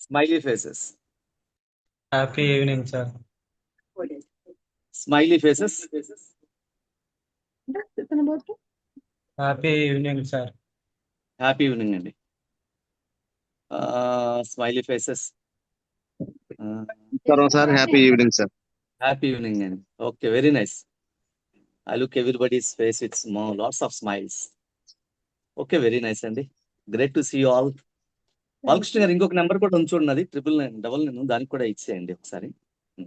Smiley faces. Happy evening, sir. Smiley faces. Happy evening, sir. Happy evening అండి. Smiley faces. Hello, sir. Happy evening, sir. Happy evening అండి. Okay, very nice. I look everybody's face with lots of smiles. Okay, very nice అండి. Great to see you all. Balakrishna గారు ఇంకొక number కూడా ఉంచున్నది 999 దానికి కూడా ఇచ్చేయండి ఒకసారి.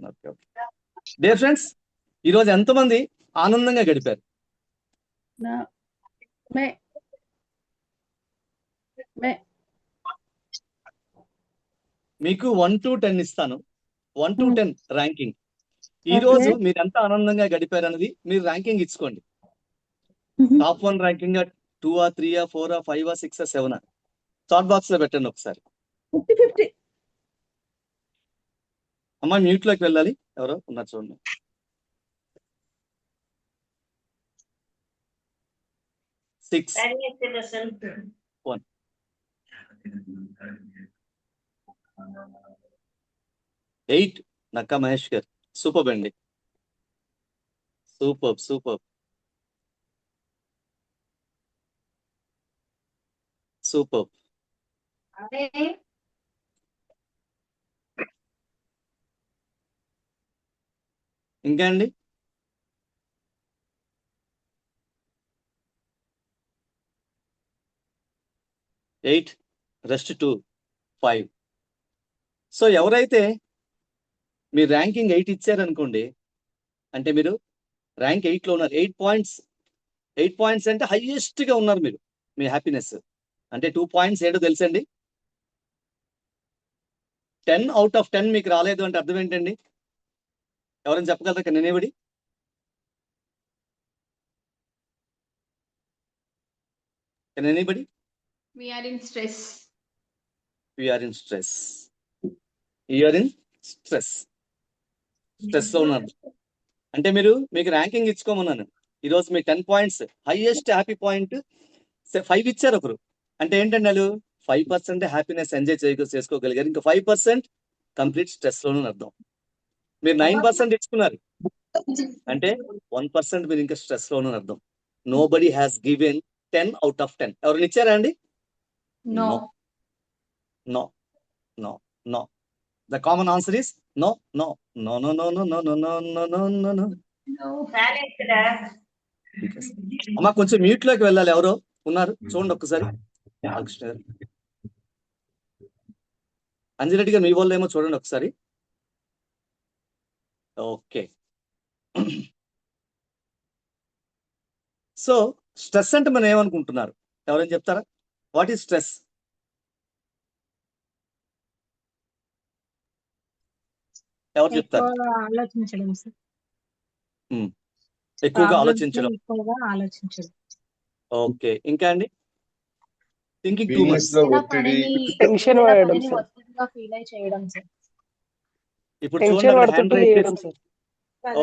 Okay okay. డియర్ ఫ్రెండ్స్, ఈరోజు ఎంతమంది ఆనందంగా గడిపారు? మీకు 1 to 10 ఇస్తాను. 1 to 10 ర్యాంకింగ్. ఈ రోజు మీరు ఎంత ఆనందంగా గడిపారు అనేది మీరు ర్యాంకింగ్ ఇచ్చుకోండి. టాప్ 1 ర్యాంకింగ్ 2 3 4 5 6 7 చాట్ బాక్స్ లో పెట్టండి ఒకసారి. అమ్మా మ్యూట్ లోకి వెళ్ళాలి. ఎవరో ఉన్నారు చూడండి. సిక్స్ 1 8 నక్కా మహేష్ గారు సూపర్ అండి. Super super super. ఇంకా అండి? Eight rest 2 5. సో ఎవరైతే మీరు ర్యాంకింగ్ 8 ఇచ్చారనుకోండి, అంటే మీరు ర్యాంక్ 8 లో ఉన్నారు. 8 పాయింట్స్. 8 పాయింట్స్ అంటే హైయెస్ట్ గా ఉన్నారు మీరు. మీ హ్యాపీనెస్ అంటే 2 పాయింట్స్ ఏంటో తెలుసండి. 10 out of 10 మీకు రాలేదు అంటే అర్థం ఏంటండి? ఎవరైనా చెప్పగలరా? Can anybody? Can anybody? We are in stress. We are in stress. You are in stress. Stress లో ఉన్నారు అంటే మీకు ర్యాంకింగ్ ఇచ్చుకోమన్నాను. ఈరోజు మీ 10 పాయింట్స్ హైయెస్ట్ హ్యాపీ పాయింట్ 5 ఇచ్చారు ఒకరు. అంటే ఏంటండి వాళ్ళు 5% హ్యాపీనెస్ ఎంజాయ్ చేసుకోగలిగారు. ఇంకా 5% కంప్లీట్ స్ట్రెస్ లోనూ అర్థం. మీరు 9% ఇచ్చుకున్నారు అంటే 1% మీరు ఇంకా స్ట్రెస్ లోనూ అర్థం. Nobody has given 10 out of 10. ఎవరైనా ఇచ్చారా అండి? No. No. No. No. The common answer is no, no, no, no, no, no, no, no, no, no, no, no, no. అమ్మా కొంచెం మ్యూట్ లోకి వెళ్ళాలి. ఎవరో ఉన్నారు చూడండి ఒక్కసారి. బాలకృష్ణ గారు, అంజిరెడ్డి గారు, మీ వాళ్ళు ఏమో చూడండి ఒకసారి. ఓకే. సో స్ట్రెస్ అంటే మనం ఏమనుకుంటున్నారు? ఎవరైనా చెప్తారా? What is stress? ఎవరు చెప్తారు? ఆలోచించడం సార్. ఎక్కువగా ఆలోచించడం. ఎక్కువగా ఆలోచించడం. ఓకే. ఇంకా అండి? Thinking too much. టెన్షన్ పడడం సార్. ఇప్పుడు చూడండి హ్యాండ్ రైజ్ చేసి.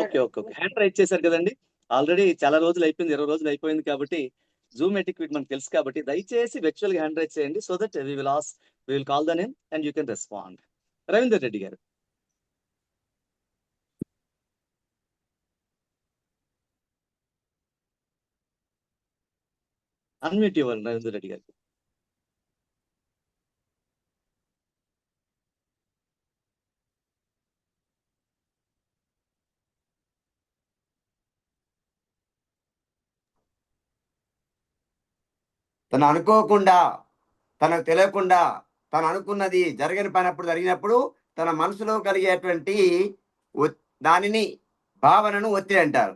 Okay okay okay. Hand raise చేశారు కదండి. ఆల్రెడీ చాలా రోజులు అయిపోయింది, 20 రోజులు అయిపోయింది కాబట్టి జూమ్ ఎటిక్విట్ మనకు తెలుసు కాబట్టి దయచేసి virtual గా హ్యాండ్ రైజ్ చేయండి. So that we will call the name and you can respond. Ravinder Reddy garu. Unmute ఇవ్వండి రవీందర్ రెడ్డి గారు. తను అనుకోకుండా, తనకు తెలియకుండా, తను అనుకున్నది జరగని పని అప్పుడు జరిగినప్పుడు తన మనసులో కలిగేటువంటి దానిని భావనను ఒత్తిడి అంటారు.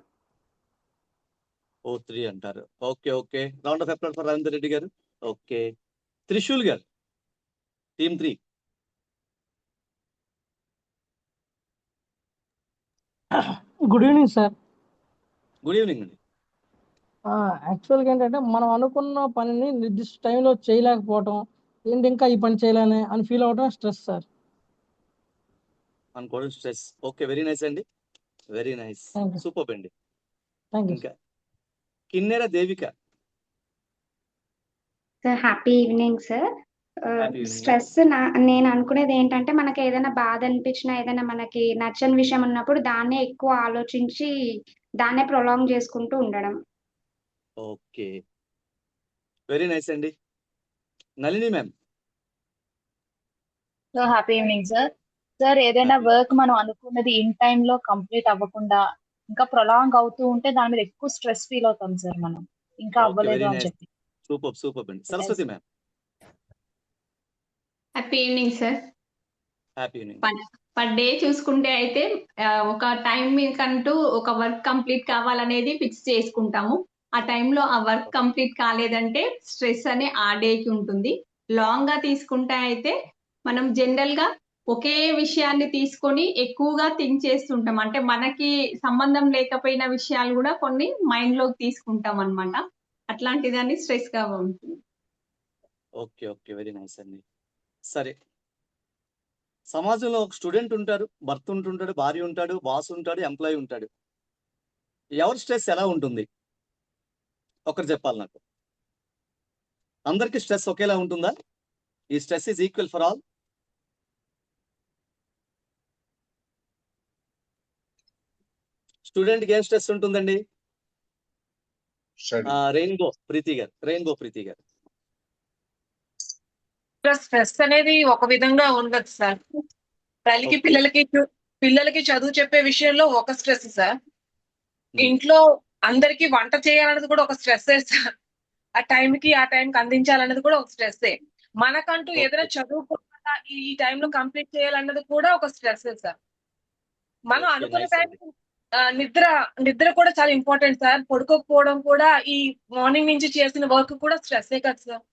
O3 అంటారు. Okay okay. Round of applause for Ravinder Reddy గారు. ఓకే. త్రిశూల్ గారు, team 3. Good evening sir. Good evening అండి. యాక్చువల్గా ఏంటంటే మనం అనుకున్న పనిని నిర్దిష్ట టైంలో చేయలేకపోవటం, ఏంటి ఇంకా ఈ పని చేయలేని అని ఫీల్ అవటం స్ట్రెస్ సార్. అనుకోవడం స్ట్రెస్. ఓకే, వెరీ నైస్ అండి. వెరీ నైస్, సూపర్ అండి. ఇంకా కిన్నెర Devika. Sir, happy evening, sir. Happy evening. Stress నేను అనుకునేది ఏంటంటే మనకి ఏదైనా బాధ అనిపించినా ఏదైనా మనకి నచ్చని విషయం ఉన్నప్పుడు దాన్నే ఎక్కువ ఆలోచించి దాన్నే ప్రొలాంగ్ చేసుకుంటూ ఉండడం. ఓకే, వెరీ నైస్ అండి. Nalini ma'am. So happy evening sir. Sir ఏదైనా Happy. వర్క్ మనం అనుకున్నది ఇన్ టైమ్ లో కంప్లీట్ అవ్వకుండా ఇంకా ప్రొలాంగ్ అవుతూ ఉంటే దాని మీద ఎక్కువ స్ట్రెస్ ఫీల్ అవుతాం సార్ మనం, ఇంకా ఓకే, అవ్వలేదు వెరీ అని నైస్. చెప్పి. సూపర్ అండి. Saraswati ma'am. Happy evening sir. Happy evening. Per day చూసుకుంటే అయితే ఒక టైం మీకంటూ ఒక వర్క్ కంప్లీట్ కావాలనేది ఫిక్స్ చేసుకుంటాము. ఆ టైంలో ఆ వర్క్ కంప్లీట్ కాలేదంటే స్ట్రెస్ అనే ఆ డేకి ఉంటుంది. లాంగ్ గా తీసుకుంటే అయితే మనం జనరల్ గా ఒకే విషయాన్ని తీసుకొని ఎక్కువగా థింక్ చేస్తుంటాం. అంటే మనకి సంబంధం లేకపోయిన విషయాలు కూడా కొన్ని మైండ్ లోకి తీసుకుంటాం అన్నమాట. అట్లాంటి దాన్ని స్ట్రెస్ గా ఉంటుంది. ఓకే, వెరీ నైస్ అండి. సరే, సమాజంలో ఒక స్టూడెంట్ ఉంటారు, భర్త ఉంటుంటాడు, భార్య ఉంటాడు, బాస్ ఉంటాడు, ఎంప్లాయీ ఉంటాడు. ఎవరి స్ట్రెస్ ఎలా ఉంటుంది ఒకరు చెప్పాలి నాకు. అందరికి స్ట్రెస్ ఒకేలా ఉంటుందా? ఈ stress is equal for all? స్టూడెంట్కి ఏం స్ట్రెస్ ఉంటుందండి? రెయిన్బో ప్రీతి గారు. స్ట్రెస్ అనేది ఒక విధంగా ఉండదు సార్. తల్లికి Okay. పిల్లలకి చదువు చెప్పే విషయంలో ఒక స్ట్రెస్ సార్. ఇంట్లో అందరికి వంట చేయాలన్నది కూడా ఒక స్ట్రెస్ సార్. ఆ టైంకి అందించాలన్నది కూడా ఒక స్ట్రెస్. మనకంటూ Okay. ఏదైనా చదువుకోకుండా ఈ టైంలో కంప్లీట్ చేయాలన్నది కూడా ఒక స్ట్రెస్ సార్. మనం Okay, అనుకున్న nice టైం అండి. నిద్ర కూడా చాలా ఇంపార్టెంట్ సార్. పడుకోకపోవడం కూడా ఈ మార్నింగ్ నుంచి చేసిన వర్క్ కూడా స్ట్రెస్ కదా సార్.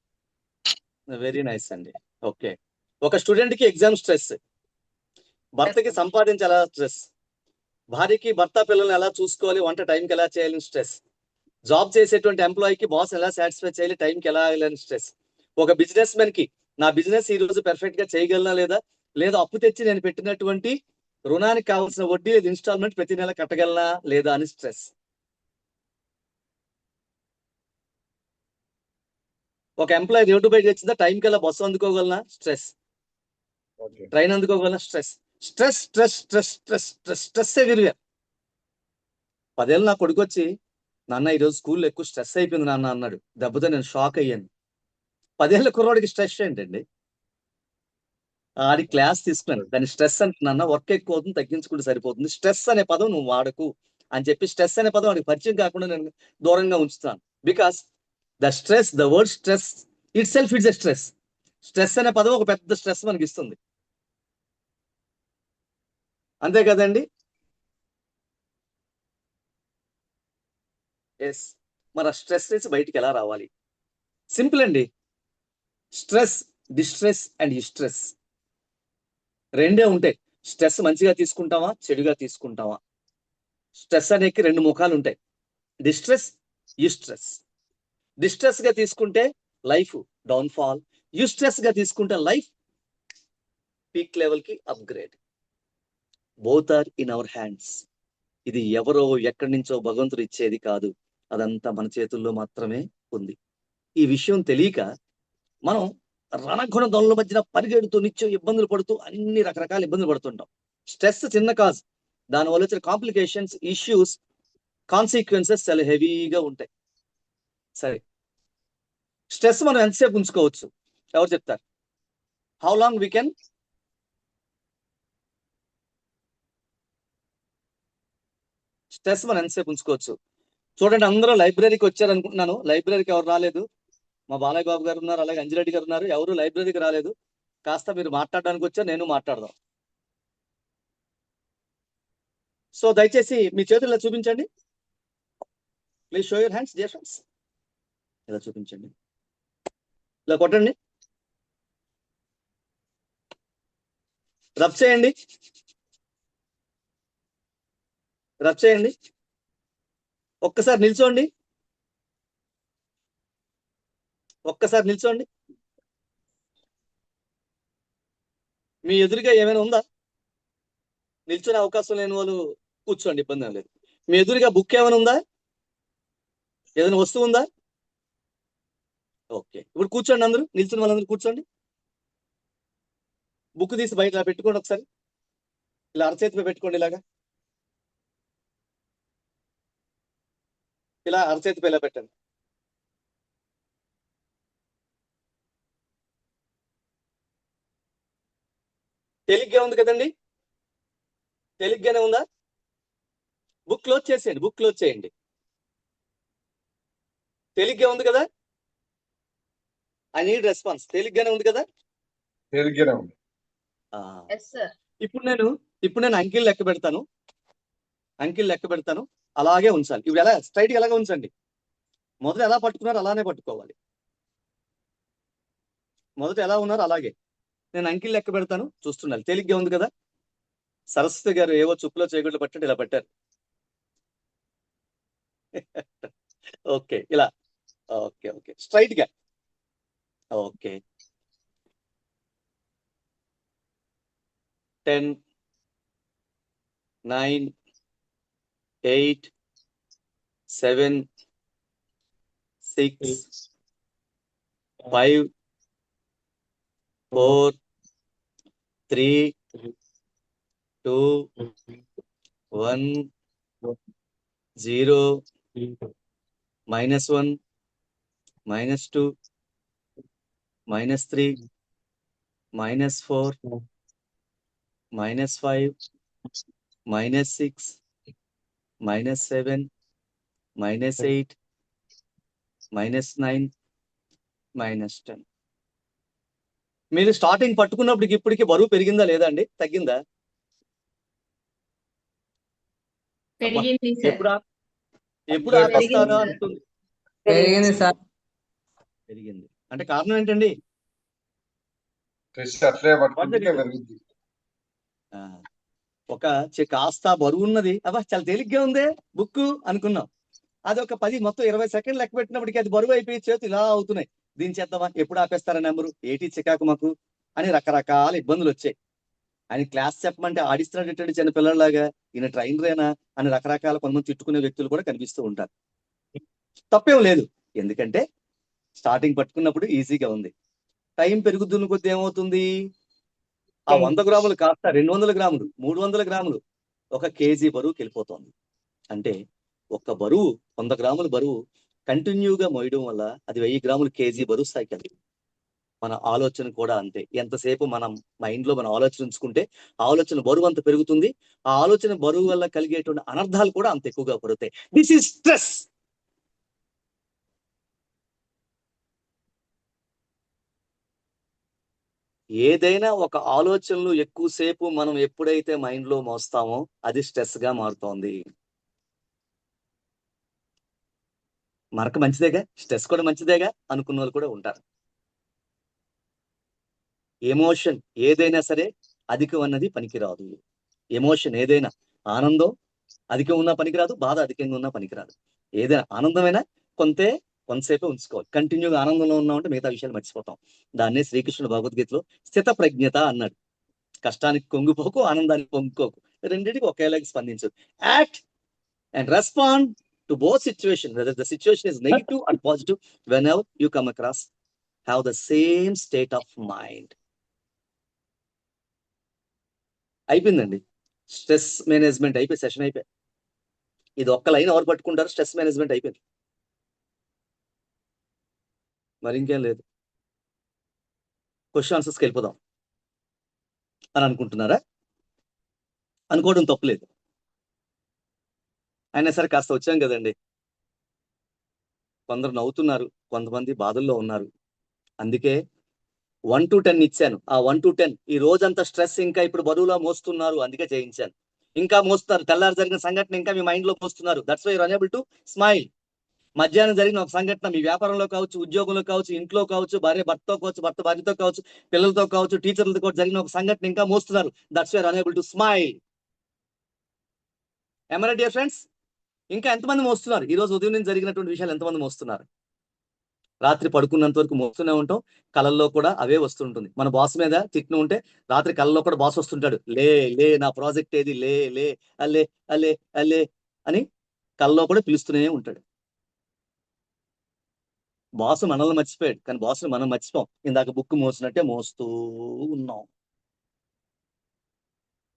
వెరీ నైస్ అండి. ఓకే, ఒక స్టూడెంట్ కి ఎగ్జామ్ స్ట్రెస్, భర్తకి సంపాదించాలా స్ట్రెస్, భార్యకి భర్త పిల్లల్ని ఎలా చూసుకోవాలి, వంట టైంకి ఎలా చేయాలని స్ట్రెస్, జాబ్ చేసేటువంటి ఎంప్లాయీకి బాస్ ఎలా సాటిస్ఫై చేయాలి, టైంకి ఎలా వెళ్ళాలని స్ట్రెస్, ఒక బిజినెస్ మెన్ కి నా బిజినెస్ ఈ రోజు పెర్ఫెక్ట్ గా చేయగలనా లేదా అప్పు తెచ్చి నేను పెట్టినటువంటి రుణానికి కావాల్సిన వడ్డీ లేదా ఇన్స్టాల్మెంట్ ప్రతి నెల కట్టగలనా లేదా అని స్ట్రెస్. ఒక ఎంప్లాయీ రోడ్డు బయట వచ్చిందా, టైం కల్లా బస్సు అందుకోగలనా స్ట్రెస్, ట్రైన్ అందుకోగలనా స్ట్రెస్ ఎవ్రీవేర్. 10 ఏళ్ళు నా కొడుకు వచ్చి, నాన్న ఈరోజు స్కూల్లో ఎక్కువ స్ట్రెస్ అయిపోయింది నాన్న అన్నాడు. దెబ్బతో నేను షాక్ అయ్యాను. 10 ఏళ్ళ కుర్రోడికి స్ట్రెస్ ఏంటండి? ఆడి క్లాస్ తీసుకున్నాను, దాన్ని స్ట్రెస్ అంటున్నా, వర్క్ ఎక్కువ అవుతుంది, తగ్గించుకుంటే సరిపోతుంది, స్ట్రెస్ అనే పదం నువ్వు వాడకు అని చెప్పి స్ట్రెస్ అనే పదం వాడికి పరిచయం కాకుండా నేను దూరంగా ఉంచుతాను. Because the word stress it self it's a stress. Stress అనే పదం ఒక పెద్ద స్ట్రెస్ మనకి ఇస్తుంది, అంతే కదండి? ఎస్. మరి ఆ స్ట్రెస్ నుంచి బయటికి ఎలా రావాలి? సింపుల్ అండి. స్ట్రెస్, డిస్ట్రెస్ అండ్ యూస్ట్రెస్ రెండే ఉంటాయి. స్ట్రెస్ మంచిగా తీసుకుంటావా, చెడుగా తీసుకుంటావా? స్ట్రెస్ అనేకి 2 ముఖాలు ఉంటాయి, డిస్ట్రెస్, యూస్ట్రెస్. డిస్ట్రెస్ గా తీసుకుంటే లైఫ్ డౌన్ఫాల్, యూస్ట్రెస్ గా తీసుకుంటే లైఫ్ పీక్ లెవెల్ కి upgrade. Both are in our hands. ఇది ఎవరో ఎక్కడి నుంచో భగవంతుడు ఇచ్చేది కాదు, అదంతా మన చేతుల్లో మాత్రమే ఉంది. ఈ విషయం తెలియక మనం రణగుణ దొనల మధ్యన పరిగెడుతూ నిత్యం ఇబ్బందులు పడుతూ అన్ని రకరకాల ఇబ్బందులు పడుతుంటాం. స్ట్రెస్ చిన్న కాజ్, దానివల్ల వచ్చిన కాంప్లికేషన్స్, ఇష్యూస్, కాన్సిక్వెన్సెస్ చాలా హెవీగా ఉంటాయి. సరే, స్ట్రెస్ మనం ఎంతసేపు ఉంచుకోవచ్చు? ఎవరు చెప్తారు? How long we can? Stress మనం ఎంతసేపు ఉంచుకోవచ్చు? చూడండి, అందరూ లైబ్రరీకి వచ్చారు అనుకుంటున్నాను. లైబ్రరీకి ఎవరు రాలేదు? మా బాలయ్య బాబు గారు ఉన్నారు, అలాగే అంజిరెడ్డి గారు ఉన్నారు. ఎవరు లైబ్రరీకి రాలేదు. కాస్త మీరు మాట్లాడడానికి వచ్చారు, నేను మాట్లాడదాం. సో దయచేసి మీ చేతుల్లో చూపించండి. Please show your hands dear friends. ఇలా చూపించండి, ఇలా కొట్టండి, రబ్ చేయండి, రబ్ చేయండి. ఒక్కసారి నిల్చోండి, ఒక్కసారి నిల్చోండి. మీ ఎదురుగా ఏమైనా ఉందా? నిల్చునే అవకాశం లేని వాళ్ళు కూర్చోండి, ఇబ్బంది ఏం లేదు. మీ ఎదురుగా బుక్ ఏమైనా ఉందా? ఏదైనా వస్తువు ఉందా? ఓకే, ఇప్పుడు కూర్చోండి, అందరూ నిల్చున్న వాళ్ళందరూ కూర్చోండి. బుక్ తీసి బయట ఇలా పెట్టుకోండి ఒకసారి, ఇలా అరచేతిపై పెట్టుకోండి, ఇలాగా ఇలా అరచేతిపై ఇలా పెట్టండి. తేలిగ్గా ఉంది కదండి, తేలిగ్గానే ఉందా? బుక్ క్లోజ్ చేసేయండి, బుక్ క్లోజ్ చేయండి. తేలిగ్గా ఉంది కదా? I need response. తేలిగ్గానే ఉంది కదా? తేలిగ్గానే ఉంది. Yes sir. ఇప్పుడు నేను అంకెలు లెక్క పెడతాను, అలాగే ఉంచాలి. ఇప్పుడు ఎలా స్ట్రైట్ గా ఎలాగ ఉంచండి. మొదట ఎలా పట్టుకున్నారో అలానే పట్టుకోవాలి. మొదట ఎలా ఉన్నారో అలాగే. నేను అంకెలు లెక్క పెడతాను, చూస్తుండాలి. తేలిగ్గా ఉంది కదా? సరస్వతి గారు ఏవో చుప్పులో చేయగుడ్లు పట్టండి ఇలా పట్టారు. ఓకే, ఇలా. ఓకే ఓకే, స్ట్రైట్ గా. ఓకే, 10, 9, 8, 7, 6, 5, 4, 3, 2, 1, 0, -1, -2, -3, -4, -5, -6, -7, -8, -9, -10. మీరు స్టార్టింగ్ పట్టుకున్నప్పటికి ఇప్పటికి బరువు పెరిగిందా లేదా అండి, తగ్గిందా? పెరిగింది సార్. ఎప్పుడు ఆపేస్తారా అంటుంది. పెరిగింది సార్. పెరిగింది అంటే కారణం ఏంటండి? అట్లే పట్టుకుంటే పెరుగుద్ది. కాస్త బరువు ఉన్నది, అబ్బా చాలా తేలిగ్గా ఉందే బుక్ అనుకున్నాం. అది ఒక 10 మొత్తం 20 సెకండ్లు లెక్క పెట్టినప్పటికీ అది బరువు అయిపోయి చేతులు ఇలా అవుతున్నాయి. దీని చేద్దామా, ఎప్పుడు ఆపేస్తారా నెంబరు, ఏటి చికాకు మాకు అని రకరకాల ఇబ్బందులు వచ్చాయి. ఆయన క్లాస్ చెప్పమంటే ఆడిస్తున్నట్టు చిన్న పిల్లల్లాగా ఈయన ట్రైనరేనా అని రకరకాల కొంతమంది తిట్టుకునే వ్యక్తులు కూడా కనిపిస్తూ ఉంటారు. తప్పేం లేదు, ఎందుకంటే స్టార్టింగ్ పట్టుకున్నప్పుడు ఈజీగా ఉంది. టైం పెరుగుతున్న కొద్ది ఏమవుతుంది, ఆ 100 గ్రాములు కాస్త 200 గ్రాములు, 300 గ్రాములు, 1 కేజీ బరువుకి వెళ్ళిపోతుంది. అంటే ఒక బరువు 100 గ్రాముల బరువు కంటిన్యూగా మోయడం వల్ల అది 1000 గ్రాములు కేజీ బరువు స్థాయికి వెళ్తుంది. మన ఆలోచన కూడా అంతే. ఎంతసేపు మనం మైండ్ లో మనం ఆలోచన ఉంచుకుంటే ఆలోచన బరువు అంత పెరుగుతుంది. ఆ ఆలోచన బరువు వల్ల కలిగేటువంటి అనర్థాలు కూడా అంత ఎక్కువగా పెరుగుతాయి. This is stress. ఏదైనా ఒక ఆలోచనలు ఎక్కువసేపు మనం ఎప్పుడైతే మైండ్ లో మోస్తామో అది స్ట్రెస్ గా మారుతోంది. మరక మంచిదేగా, స్ట్రెస్ కూడా మంచిదేగా అనుకున్న వాళ్ళు కూడా ఉంటారు. ఎమోషన్ ఏదైనా సరే అధికం అన్నది పనికిరాదు. ఎమోషన్ ఏదైనా, ఆనందం అధికం ఉన్నా పనికిరాదు, బాధ అధికంగా ఉన్నా పనికిరాదు. ఏదైనా ఆనందమైనా కొంతసేపే ఉంచుకోవాలి. కంటిన్యూగా ఆనందంలో ఉన్నామంటే మిగతా విషయాలు మర్చిపోతాం. దాన్నే శ్రీకృష్ణుడు భగవద్గీతలో స్థిత ప్రజ్ఞత అన్నాడు. కష్టానికి కొంగిపోకు, ఆనందానికి పొంగుకోకు, రెండింటికి ఒకేలాగా స్పందించు. Act and respond to both situation, whether the situation is negative and positive, whenever you come across, have the same state of mind. అయిపోయిందండి, స్ట్రెస్ మేనేజ్మెంట్ అయిపోయి సెషన్ అయిపోయి. ఇది ఒక్క లైన్ ఎవరు పట్టుకుంటారు, స్ట్రెస్ మేనేజ్మెంట్ అయిపోయింది, మరి ఇంకేం లేదు. క్వశ్చన్ ఆన్సర్స్కి వెళ్ళిపోదాం అని అనుకుంటున్నారా? అనుకోవడం తప్పులేదు, అయినా సరే కాస్త వచ్చాం కదండి. కొందరు నవ్వుతున్నారు, కొంతమంది బాధల్లో ఉన్నారు. అందుకే 1 to 10 ఇచ్చాను. ఆ 1 to 10 ఈ రోజంతా స్ట్రెస్ ఇంకా ఇప్పుడు బరువులో మోస్తున్నారు, అందుకే చేయించాను. ఇంకా మోస్తున్నారు, తెల్లారు జరిగిన సంఘటన ఇంకా మీ మైండ్ లో మోస్తున్నారు. That's why you're unable to smile. మధ్యాహ్నం జరిగిన ఒక సంఘటన మీ వ్యాపారంలో కావచ్చు, ఉద్యోగంలో కావచ్చు, ఇంట్లో కావచ్చు, భార్య భర్తతో కావచ్చు, భర్త భార్యతో కావచ్చు, పిల్లలతో కావచ్చు, టీచర్లతో కావచ్చు, జరిగిన ఒక సంఘటన ఇంకా మోస్తున్నారు. That's why you're unable to smile. ఏమన్నా డియర్ ఫ్రెండ్స్, ఇంకా ఎంతమంది మోస్తున్నారు? ఈ రోజు ఉదయం నుంచి జరిగినటువంటి విషయాలు ఎంతమంది మోస్తున్నారు? రాత్రి పడుకున్నంత వరకు మోస్తూనే ఉంటాం, కళల్లో కూడా అవే వస్తుంటుంది. మన బాస్ మీద తిట్టిన ఉంటే రాత్రి కళల్లో కూడా బాస్ వస్తుంటాడు, లే లే నా ప్రాజెక్ట్ ఏది, లే లే అల్లే అల్లే అల్లే అని కళల్లో కూడా పిలుస్తూనే ఉంటాడు. బాసు మనల్ని మర్చిపోయాడు, కానీ బాసుని మనం మర్చిపోం. ఇందాక బుక్ మోసినట్టే మోస్తూ ఉన్నాం.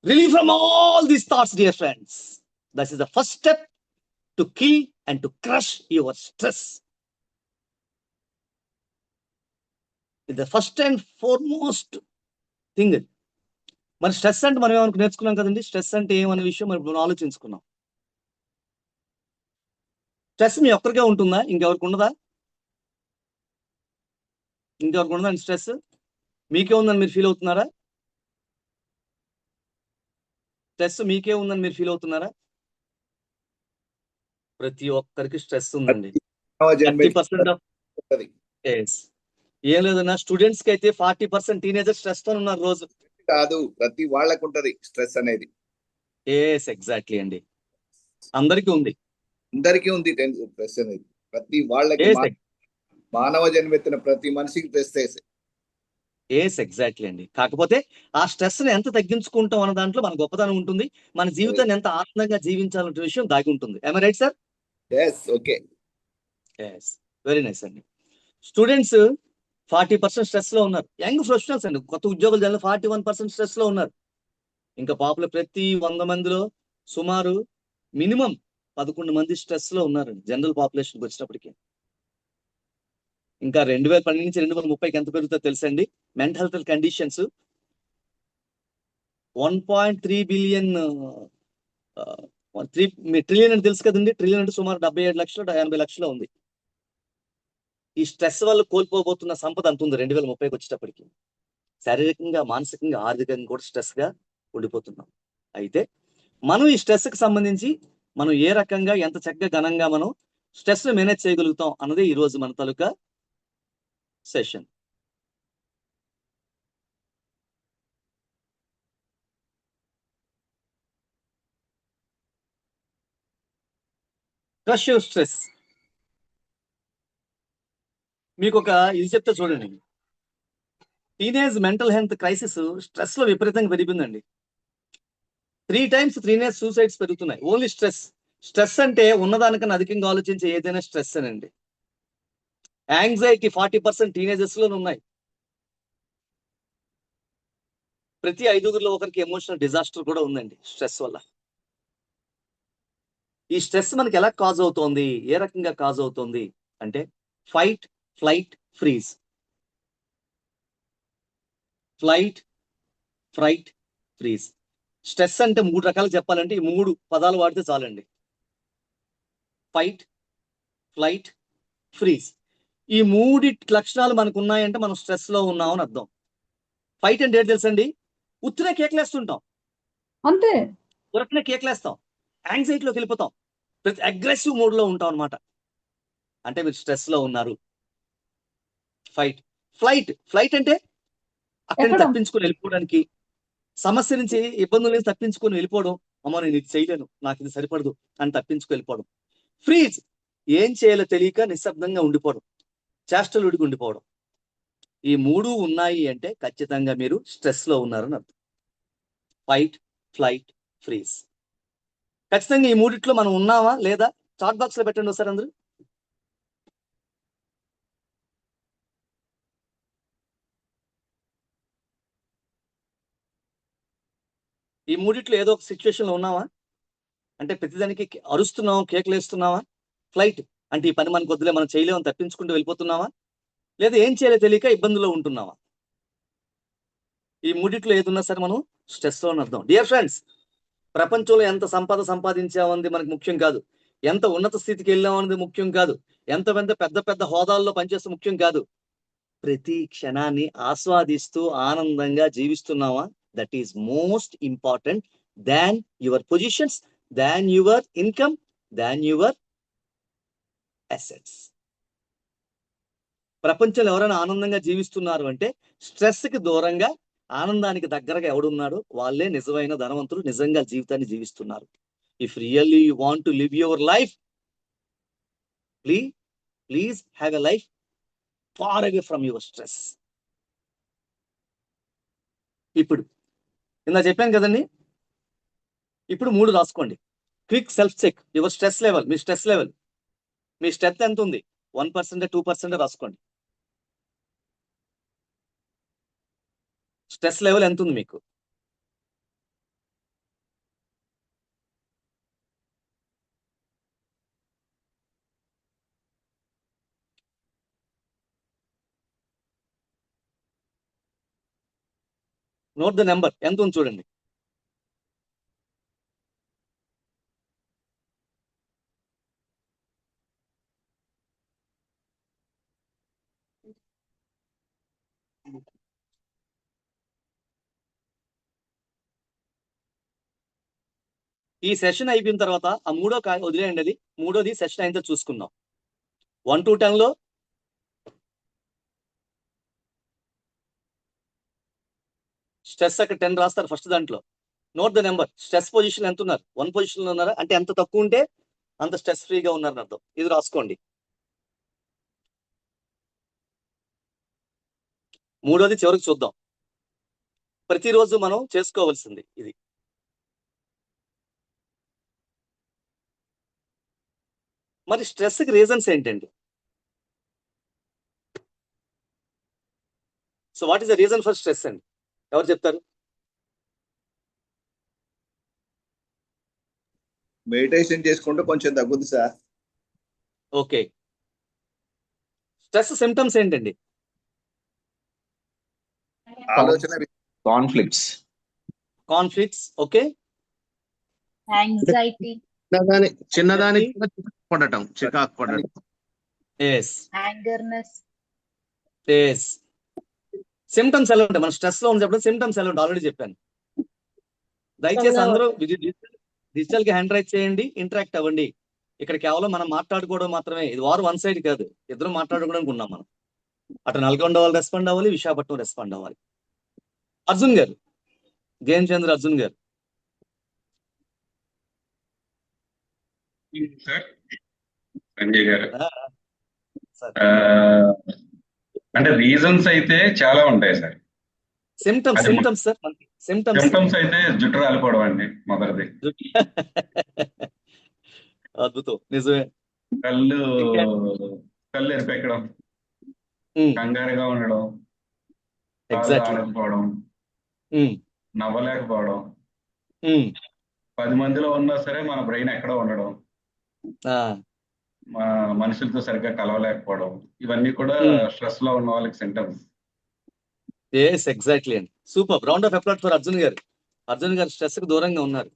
Relieve from all these thoughts, dear friends. That is the first step to kill and to crush your stress. The first and foremost thing. మరి స్ట్రెస్ అంటే మనం ఏమనుకు నేర్చుకున్నాం కదండి. స్ట్రెస్ అంటే ఏమనే విషయం మనం ఆలోచించుకున్నాం. స్ట్రెస్ మీ ఒక్కరికే ఉంటుందా? ఇంకెవరికి ఉండదా? ఇంకెవరికి ఉండదండి స్ట్రెస్? మీకే ఉందని మీరు ఫీల్ అవుతున్నారా? స్ట్రెస్ మీకే ఉందని మీరు ఫీల్ అవుతున్నారా? ప్రతి ఒక్కరికి స్ట్రెస్ ఉందండి. 30% ఏం లేదన్నా, స్టూడెంట్స్ కి అయితే 40% టీనేజర్ స్ట్రెస్ తో ఉన్నారు రోజు. కాదు, ప్రతి వాళ్ళకు ఉంటది స్ట్రెస్ అనేది. ఎగ్జాక్ట్లీ అండి, అందరికీ ఉంది. అందరికీ ఉంది స్ట్రెస్ అనేది. ప్రతి వాళ్ళకి మానవ జన్మెత్తిన ప్రతి మనిషికి స్ట్రెస్. ఎగ్జాక్ట్లీ అండి. కాకపోతే ఆ స్ట్రెస్ ని ఎంత తగ్గించుకుంటాం అన్న దాంట్లో మన గొప్పతనం ఉంటుంది. మన జీవితాన్ని ఎంత ఆనందంగా జీవించాలనే విషయం దాగి ఉంటుంది. ఏమై right sir? Okay, very nice అండి. స్టూడెంట్స్ 40% స్ట్రెస్ లో ఉన్నారు. యంగ్ ప్రొఫెషనల్స్ అండి, కొత్త ఉద్యోగులు జనాలు 41% స్ట్రెస్ లో ఉన్నారు. ఇంకా పాపులర్ ప్రతి 100 మందిలో సుమారు మినిమం 11 మంది స్ట్రెస్ లో ఉన్నారండి జనరల్ పాపులేషన్ వచ్చినప్పటికీ. ఇంకా 2012 నుంచి 2030కి ఎంత పెరుగుతుందో తెలుసండి. Mental health conditions 1.3 billion trillion అని తెలుసు కదండి. ట్రిలియన్ అంటే సుమారు 77 లక్షలు 80 లక్షలు ఉంది. ఈ స్ట్రెస్ వల్ల కోల్పోబోతున్న సంపద అంత ఉంది 2030కి వచ్చేటప్పటికి. శారీరకంగా, మానసికంగా, ఆర్థికంగా కూడా స్ట్రెస్ గా ఉండిపోతున్నాం. అయితే మనం ఈ స్ట్రెస్ కి సంబంధించి మనం ఏ రకంగా ఎంత చక్కగా ఘనంగా మనం స్ట్రెస్ ని మేనేజ్ చేయగలుగుతాం అన్నది ఈ రోజు మన తాలూకా సెషన్. Crush your stress. మీకు ఒక ఇది చెప్తే చూడండి. Teenage mental health crisis stress లో విపరీతంగా పెరిగిందండి. 3 times టీనేజ్ సూసైడ్స్ పెరుగుతున్నాయి. Only stress. స్ట్రెస్ అంటే ఉన్నదానికన్నా అధికంగా ఆలోచించే ఏదైనా స్ట్రెస్ అనండి. యాంగ్జైటీ 40% టీనేజర్స్ లో ఉన్నాయి. ప్రతి 5గురిలో ఒకరికి ఎమోషనల్ డిజాస్టర్ కూడా ఉందండి స్ట్రెస్ వల్ల. ఈ స్ట్రెస్ మనకి ఎలా కాజ్ అవుతోంది, ఏ రకంగా కాజ్ అవుతోంది అంటే fight, flight, freeze. Flight, fright, freeze. Stress అంటే 3 రకాలు చెప్పాలంటే ఈ 3 పదాలు వాడితే చాలండి. Fight, flight, freeze. ఈ 3 లక్షణాలు మనకు ఉన్నాయంటే మనం స్ట్రెస్ లో ఉన్నామని అర్థం. ఫైట్ అంటే ఏంటి తెలుసండి? ఉత్తినే కేకలేస్తుంటాం, అంతే. ఉరకనే కేకలేస్తాం, యాంగ్జైటీలోకి వెళ్ళిపోతాం, ప్రతి అగ్రెసివ్ మోడ్ లో ఉంటాం అనమాట. అంటే మీరు స్ట్రెస్ లో ఉన్నారు. ఫైట్. ఫ్లైట్ అంటే అక్కడిని తప్పించుకొని వెళ్ళిపోవడానికి, సమస్య నుంచి, ఇబ్బందుల నుంచి తప్పించుకొని వెళ్ళిపోవడం. అమ్మో నేను ఇది చేయలేను, నాకు ఇది సరిపడదు అని తప్పించుకు వెళ్ళిపోవడం. ఫ్రీజ్, ఏం చేయాలో తెలియక నిశ్శబ్దంగా ఉండిపోవడం, చేష్టలు ఉడికి ఉండిపోవడం. ఈ 3 ఉన్నాయి అంటే ఖచ్చితంగా మీరు స్ట్రెస్ లో ఉన్నారని అర్థం. Fight, flight, freeze. ఖచ్చితంగా ఈ 3 మనం ఉన్నామా లేదా? చాట్ బాక్స్ లో పెట్టండి ఒకసారి అందరూ. ఈ 3 ఏదో ఒక సిచ్యువేషన్ లో ఉన్నావా? అంటే ప్రతిదానికి అరుస్తున్నావా, కేకలు వేస్తున్నావా? ఫ్లైట్ అంటే ఈ పని మనకు వద్దులే, మనం చేయలేమని తప్పించుకుంటూ వెళ్ళిపోతున్నావా? లేదా ఏం చేయాలో తెలియక ఇబ్బందుల్లో ఉంటున్నావా? ఈ 3 ఏదున్నా సరే మనం స్ట్రెస్ లో అర్థం. డియర్ ఫ్రెండ్స్, ప్రపంచంలో ఎంత సంపద సంపాదించామన్నది మనకు ముఖ్యం కాదు. ఎంత ఉన్నత స్థితికి వెళ్ళామన్నది ముఖ్యం కాదు. ఎంత పెద్ద పెద్ద హోదాల్లో పనిచేస్తే ముఖ్యం కాదు. ప్రతి క్షణాన్ని ఆస్వాదిస్తూ ఆనందంగా జీవిస్తున్నావా? That is most important than your positions, than your income, than your assets. ప్రపంచంలో ఎవరైనా ఆనందంగా జీవిస్తున్నారు అంటే స్ట్రెస్ కి దూరంగా ఆనందానికి దగ్గరగా ఎవడున్నాడో వాళ్ళే నిజమైన ధనవంతులు, నిజంగా జీవితాన్ని జీవిస్తున్నారు. If really you want to live your life, please have a life far away from your stress. ఇప్పుడు ఇందా చెప్పాను కదండి. ఇప్పుడు 3 రాసుకోండి. Quick self check your stress level. మీ స్ట్రెస్ లెవెల్, మీ స్ట్రెస్ ఎంత ఉంది? 1%, 2% రాసుకోండి. స్ట్రెస్ లెవెల్ ఎంత ఉంది మీకు? నోట్ ద నెంబర్ ఎంత ఉంది చూడండి. ఈ సెషన్ అయిపోయిన తర్వాత ఆ మూడో వదిలేయండి, అది మూడోది సెషన్ అయిన తర్వాత చూసుకుందాం. 1 to 10 లో స్ట్రెస్ అక్కడ 10 రాస్తారు ఫస్ట్ దాంట్లో. Note the number. Stress position ఎంత ఉన్నారు? 1 పొజిషన్ లో ఉన్నారా? అంటే ఎంత తక్కువ ఉంటే అంత స్ట్రెస్ ఫ్రీగా ఉన్నారని అర్థం. ఇది రాసుకోండి. మూడోది చివరికి చూద్దాం. ప్రతిరోజు మనం చేసుకోవాల్సింది ఇది. మరి స్ట్రెస్కి రీజన్స్ ఏంటండి? So what is the reason for stress అండి? ఎవరు చెప్తారు? మెడిటేషన్ చేసుకుంటే కొంచెం తగ్గుద్ది సార్. ఓకే. స్ట్రెస్ సిమ్టమ్స్ ఏంటండి? ఆలోచన కాన్ఫ్లిక్ట్స్. ఓకే. యాంగ్జైటీ, చిన్నదానికి పడటం, చికాకు పడటం. Yes యాంగర్నెస్, yes. సిమ్టమ్స్ ఎలా ఉంటాయి? మన స్ట్రెస్ లో ఉన్నప్పుడు సిమ్టమ్స్ ఎలా ఉంటాయి ఆల్రెడీ చెప్పాను. దయచేసి అందరూ డిజిటల్ గా హ్యాండ్ రైట్ చేయండి, ఇంటరాక్ట్ అవ్వండి. ఇక్కడ కేవలం మనం మాట్లాడుకోవడం మాత్రమే, ఇది వారు వన్ సైడ్ కాదు, ఇద్దరు మాట్లాడుకోవడానికి ఉన్నాం మనం. అటు నల్గొండ వాళ్ళు రెస్పాండ్ అవ్వాలి, విశాఖపట్నం రెస్పాండ్ అవ్వాలి. అర్జున్ గారు, జైన్ చంద్ర అర్జున్ గారు. సార్ సంజయ్ గారు, సార్ అంటే రీజన్స్ అయితే చాలా ఉంటాయి సార్. సిమ్టమ్స్ సార్, సిమ్టమ్స్ అయితే జుట్టు రాలిపోవడం అండి మొదటిది. అద్భుతం, నిజమే. కళ్ళు ఎరిపెక్కడం, కంగారుగా ఉండడం, ఆడకపోవడం, నవ్వలేకపోవడం, 10 మందిలో ఉన్నా సరే మన బ్రెయిన్ ఎక్కడో ఉండడం, మనుషులతో సరిగ్గా కలవలేకపోవడం, ఇవన్నీ కూడా స్ట్రెస్ లో ఉన్న వాళ్ళకి సింటమ్స్. ఎస్, ఎగ్జాక్ట్లీ అండి. Super. Round of applause for Arjun గారు. అర్జున్ గారు స్ట్రెస్ కు దూరంగా ఉన్నారు.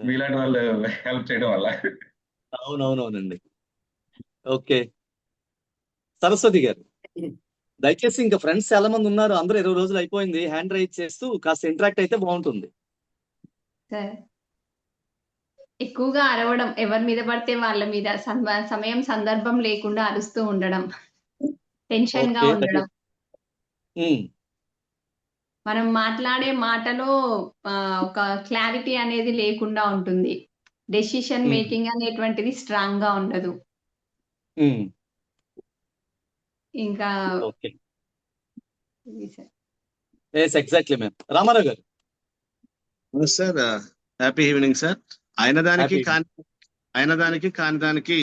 మీలాంటి వాళ్ళు హెల్ప్ చేయడం వల్ల. అవునవునవునండి. ఓకే. సరస్వతి గారు, దయచేసి ఇంకా ఫ్రెండ్స్ చాలా మంది ఉన్నారు, అందరూ 20 రోజులు అయిపోయింది. హ్యాండ్ రైజ్ చేస్తూ కాస్త ఇంటరాక్ట్ అయితే బాగుంటుంది. సార్, ఎక్కువగా అరవడం, ఎవరి మీద పడితే వాళ్ళ మీద, సమయం సందర్భం లేకుండా అరుస్తూ ఉండడం, టెన్షన్ గా ఉండడం, మనం మాట్లాడే మాటలో ఒక క్లారిటీ అనేది లేకుండా ఉంటుంది. డెసిషన్ మేకింగ్ అనేటువంటిది స్ట్రాంగ్ గా ఉండదు. ఇంకా ఎగ్జాక్ట్లీ మ్యామ్. రామారావు గారు. Sir, happy evening sir. అయిన దానికి కాని దానికి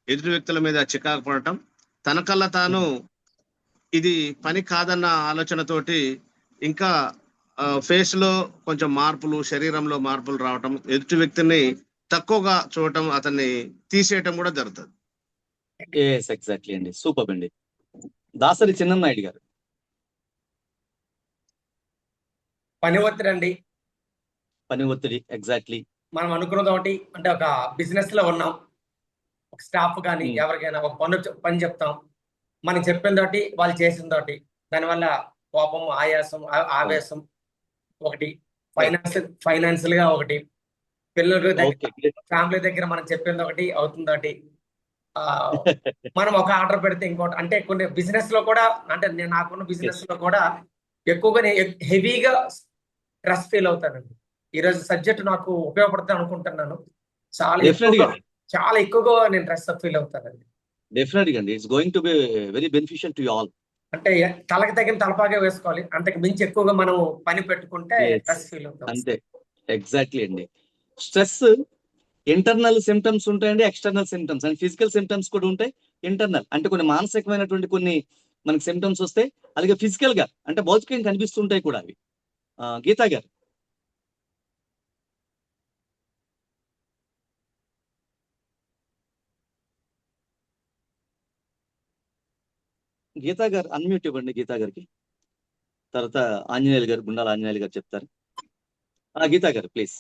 ఎదుటి వ్యక్తుల మీద చికాకు పడటం, తన కల్లా తాను ఇది పని కాదన్న ఆలోచనతోటి ఇంకా ఫేస్ లో కొంచెం మార్పులు, శరీరంలో మార్పులు రావటం, ఎదుటి వ్యక్తిని తక్కువగా చూడటం, అతన్ని తీసేయటం కూడా జరుగుతుంది. ఎగ్జాక్ట్లీ అండి. సూపర్ అండి. దాసరి చిన్ననాయుడు గారు. పని ఒత్తిడి అండి. పని ఒత్తిడి. ఎగ్జాక్ట్లీ. మనం అనుకున్నది ఒకటి, అంటే ఒక బిజినెస్ లో ఉన్నాం, ఒక స్టాఫ్ కానీ ఎవరికైనా ఒక పని చెప్తాం, మనం చెప్పిన తోటి వాళ్ళు చేసిన తోటి, దానివల్ల కోపం, ఆయాసం, ఆవేశం ఒకటి, ఫైనాన్షియల్ గా ఒకటి, పిల్లల ఫ్యామిలీ దగ్గర మనం చెప్పింది ఒకటి అవుతుంది. మనం ఒక ఆర్డర్ పెడితే ఇంకోటి, అంటే కొన్ని బిజినెస్ లో కూడా, అంటే నేను నాకున్న బిజినెస్ లో కూడా ఎక్కువగా హెవీగా స్ట్రెస్ ఫీల్ అవుతానండి. ఈరోజు సబ్జెక్ట్ నాకు ఉపయోగపడుతుంది అనుకుంటున్నాను. చాలా ఎక్కువగా నేను స్ట్రెస్ ఫీల్ అవుతానండి. డెఫినెట్గా అండి. It's going to be very beneficial to you all. అంటే తలకి తగిన తలపాగే వేసుకోవాలి, అంతకు మించి ఎక్కువగా మనం పని పెట్టుకుంటే స్ట్రెస్ ఫీల్ అవుతాం. అంతే, ఎగ్జాక్ట్లీ అండి. స్ట్రెస్ ఇంటర్నల్ సిమ్టమ్స్ ఉంటాయండి, external symptoms and physical symptoms కూడా ఉంటాయి. ఇంటర్నల్ అంటే కొన్ని మానసికమైనటువంటి కొన్ని మనకి సిమ్టమ్స్ వస్తాయి, అలాగే ఫిజికల్ గా అంటే భౌతికంగా కనిపిస్తుంటాయి కూడా అవి. గీతా గారు. గీతా గారు అన్మ్యూట్ ఇవ్వండి. గీతా గారికి. తర్వాత ఆంజనేయులు గారు, గుండాల ఆంజనేయులు గారు చెప్తారు. గీతా గారు ప్లీజ్.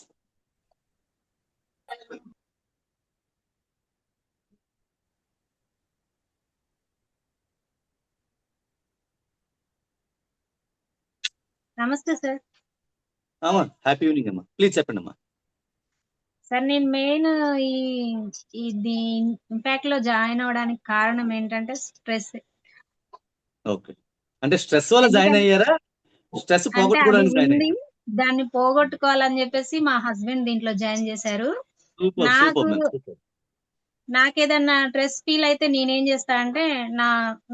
నమస్తే సార్. అమ్మా హ్యాపీ ఈవినింగ్ అమ్మా, ప్లీజ్ చెప్పండి అమ్మా. సార్ నేను మెయిన్ ఈ ఇది ఇంపాక్ట్ లో జాయిన్ అవడానికి కారణం ఏంటంటే స్ట్రెస్. ఓకే, అంటే స్ట్రెస్ వల్ల జాయిన్ అయ్యారా? స్ట్రెస్ అంటే అది పోగొట్టుకోవడానికి జాయిన్ ఉంది, అయ్యారా? దాన్ని పోగొట్టుకోవాలని చెప్పేసి మా హస్బెండ్ దీంట్లో జాయిన్ చేశారు. సూపర్ నాకు సూపర్ మ్యామ్, సూపర్. నాకేదన్నా స్ట్రెస్ ఫీల్ అయితే నేనేం చేస్తా అంటే నా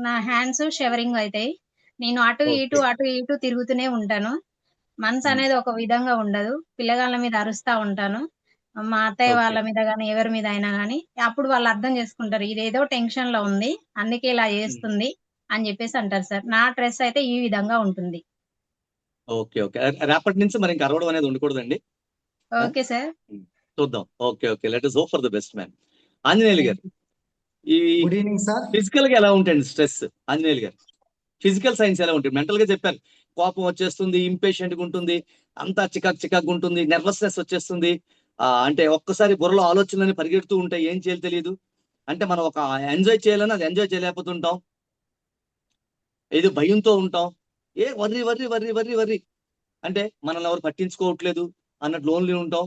నా హ్యాండ్స్ షవరింగ్ అవుతాయి. నేను అటు ఇటు ఓకే. అటు ఇటు తిరుగుతూనే ఉంటాను. మనసు అనేది ఒక విధంగా ఉండదు. పిల్లగాళ్ళ మీద అరుస్తా ఉంటాను. మా అత్తయ్య ఓకే. వాళ్ళ మీద గానీ ఎవరి మీద అయినా గానీ అప్పుడు వాళ్ళు అర్థం చేసుకుంటారు. ఇదేదో టెన్షన్ లో ఉంది, అందుకే ఇలా చేస్తుంది అని చెప్పేసి అంటారు సార్. నా స్ట్రెస్ అయితే ఈ విధంగా ఉంటుంది. ఓకే ఓకే, రేపటి నుంచి మరి ఇంకా అరవడం అనేది ఉండకూడదండి. Okay sir. చూద్దాం. Okay okay, let us hope for the best ma'am. Anjaneyulu గారు, ఈ గుడ్ ఈవినింగ్ సార్. ఫిజికల్ గా ఎలా ఉంటుంది స్ట్రెస్? ఆంజనేయులు గారు, ఫిజికల్ సైన్స్ ఎలా ఉంటుంది? మెంటల్ గా చెప్పారు, కోపం వచ్చేస్తుంది, ఇంపేషెంట్ గా ఉంటుంది, అంతా చికాకు ఉంటుంది, నెర్వస్నెస్ వచ్చేస్తుంది, అంటే ఒక్కసారి బుర్రలో ఆలోచనలని పరిగెడుతూ ఉంటాయి, ఏం చేయాలి తెలియదు. అంటే మనం ఒక ఎంజాయ్ చేయాలని అది ఎంజాయ్ చేయలేకపోతుంటాం, ఏదో భయంతో ఉంటాం, worry worry worry worry worry అంటే మనల్ని ఎవరు పట్టించుకోవట్లేదు అన్నట్టు లోన్లీ ఉంటాం.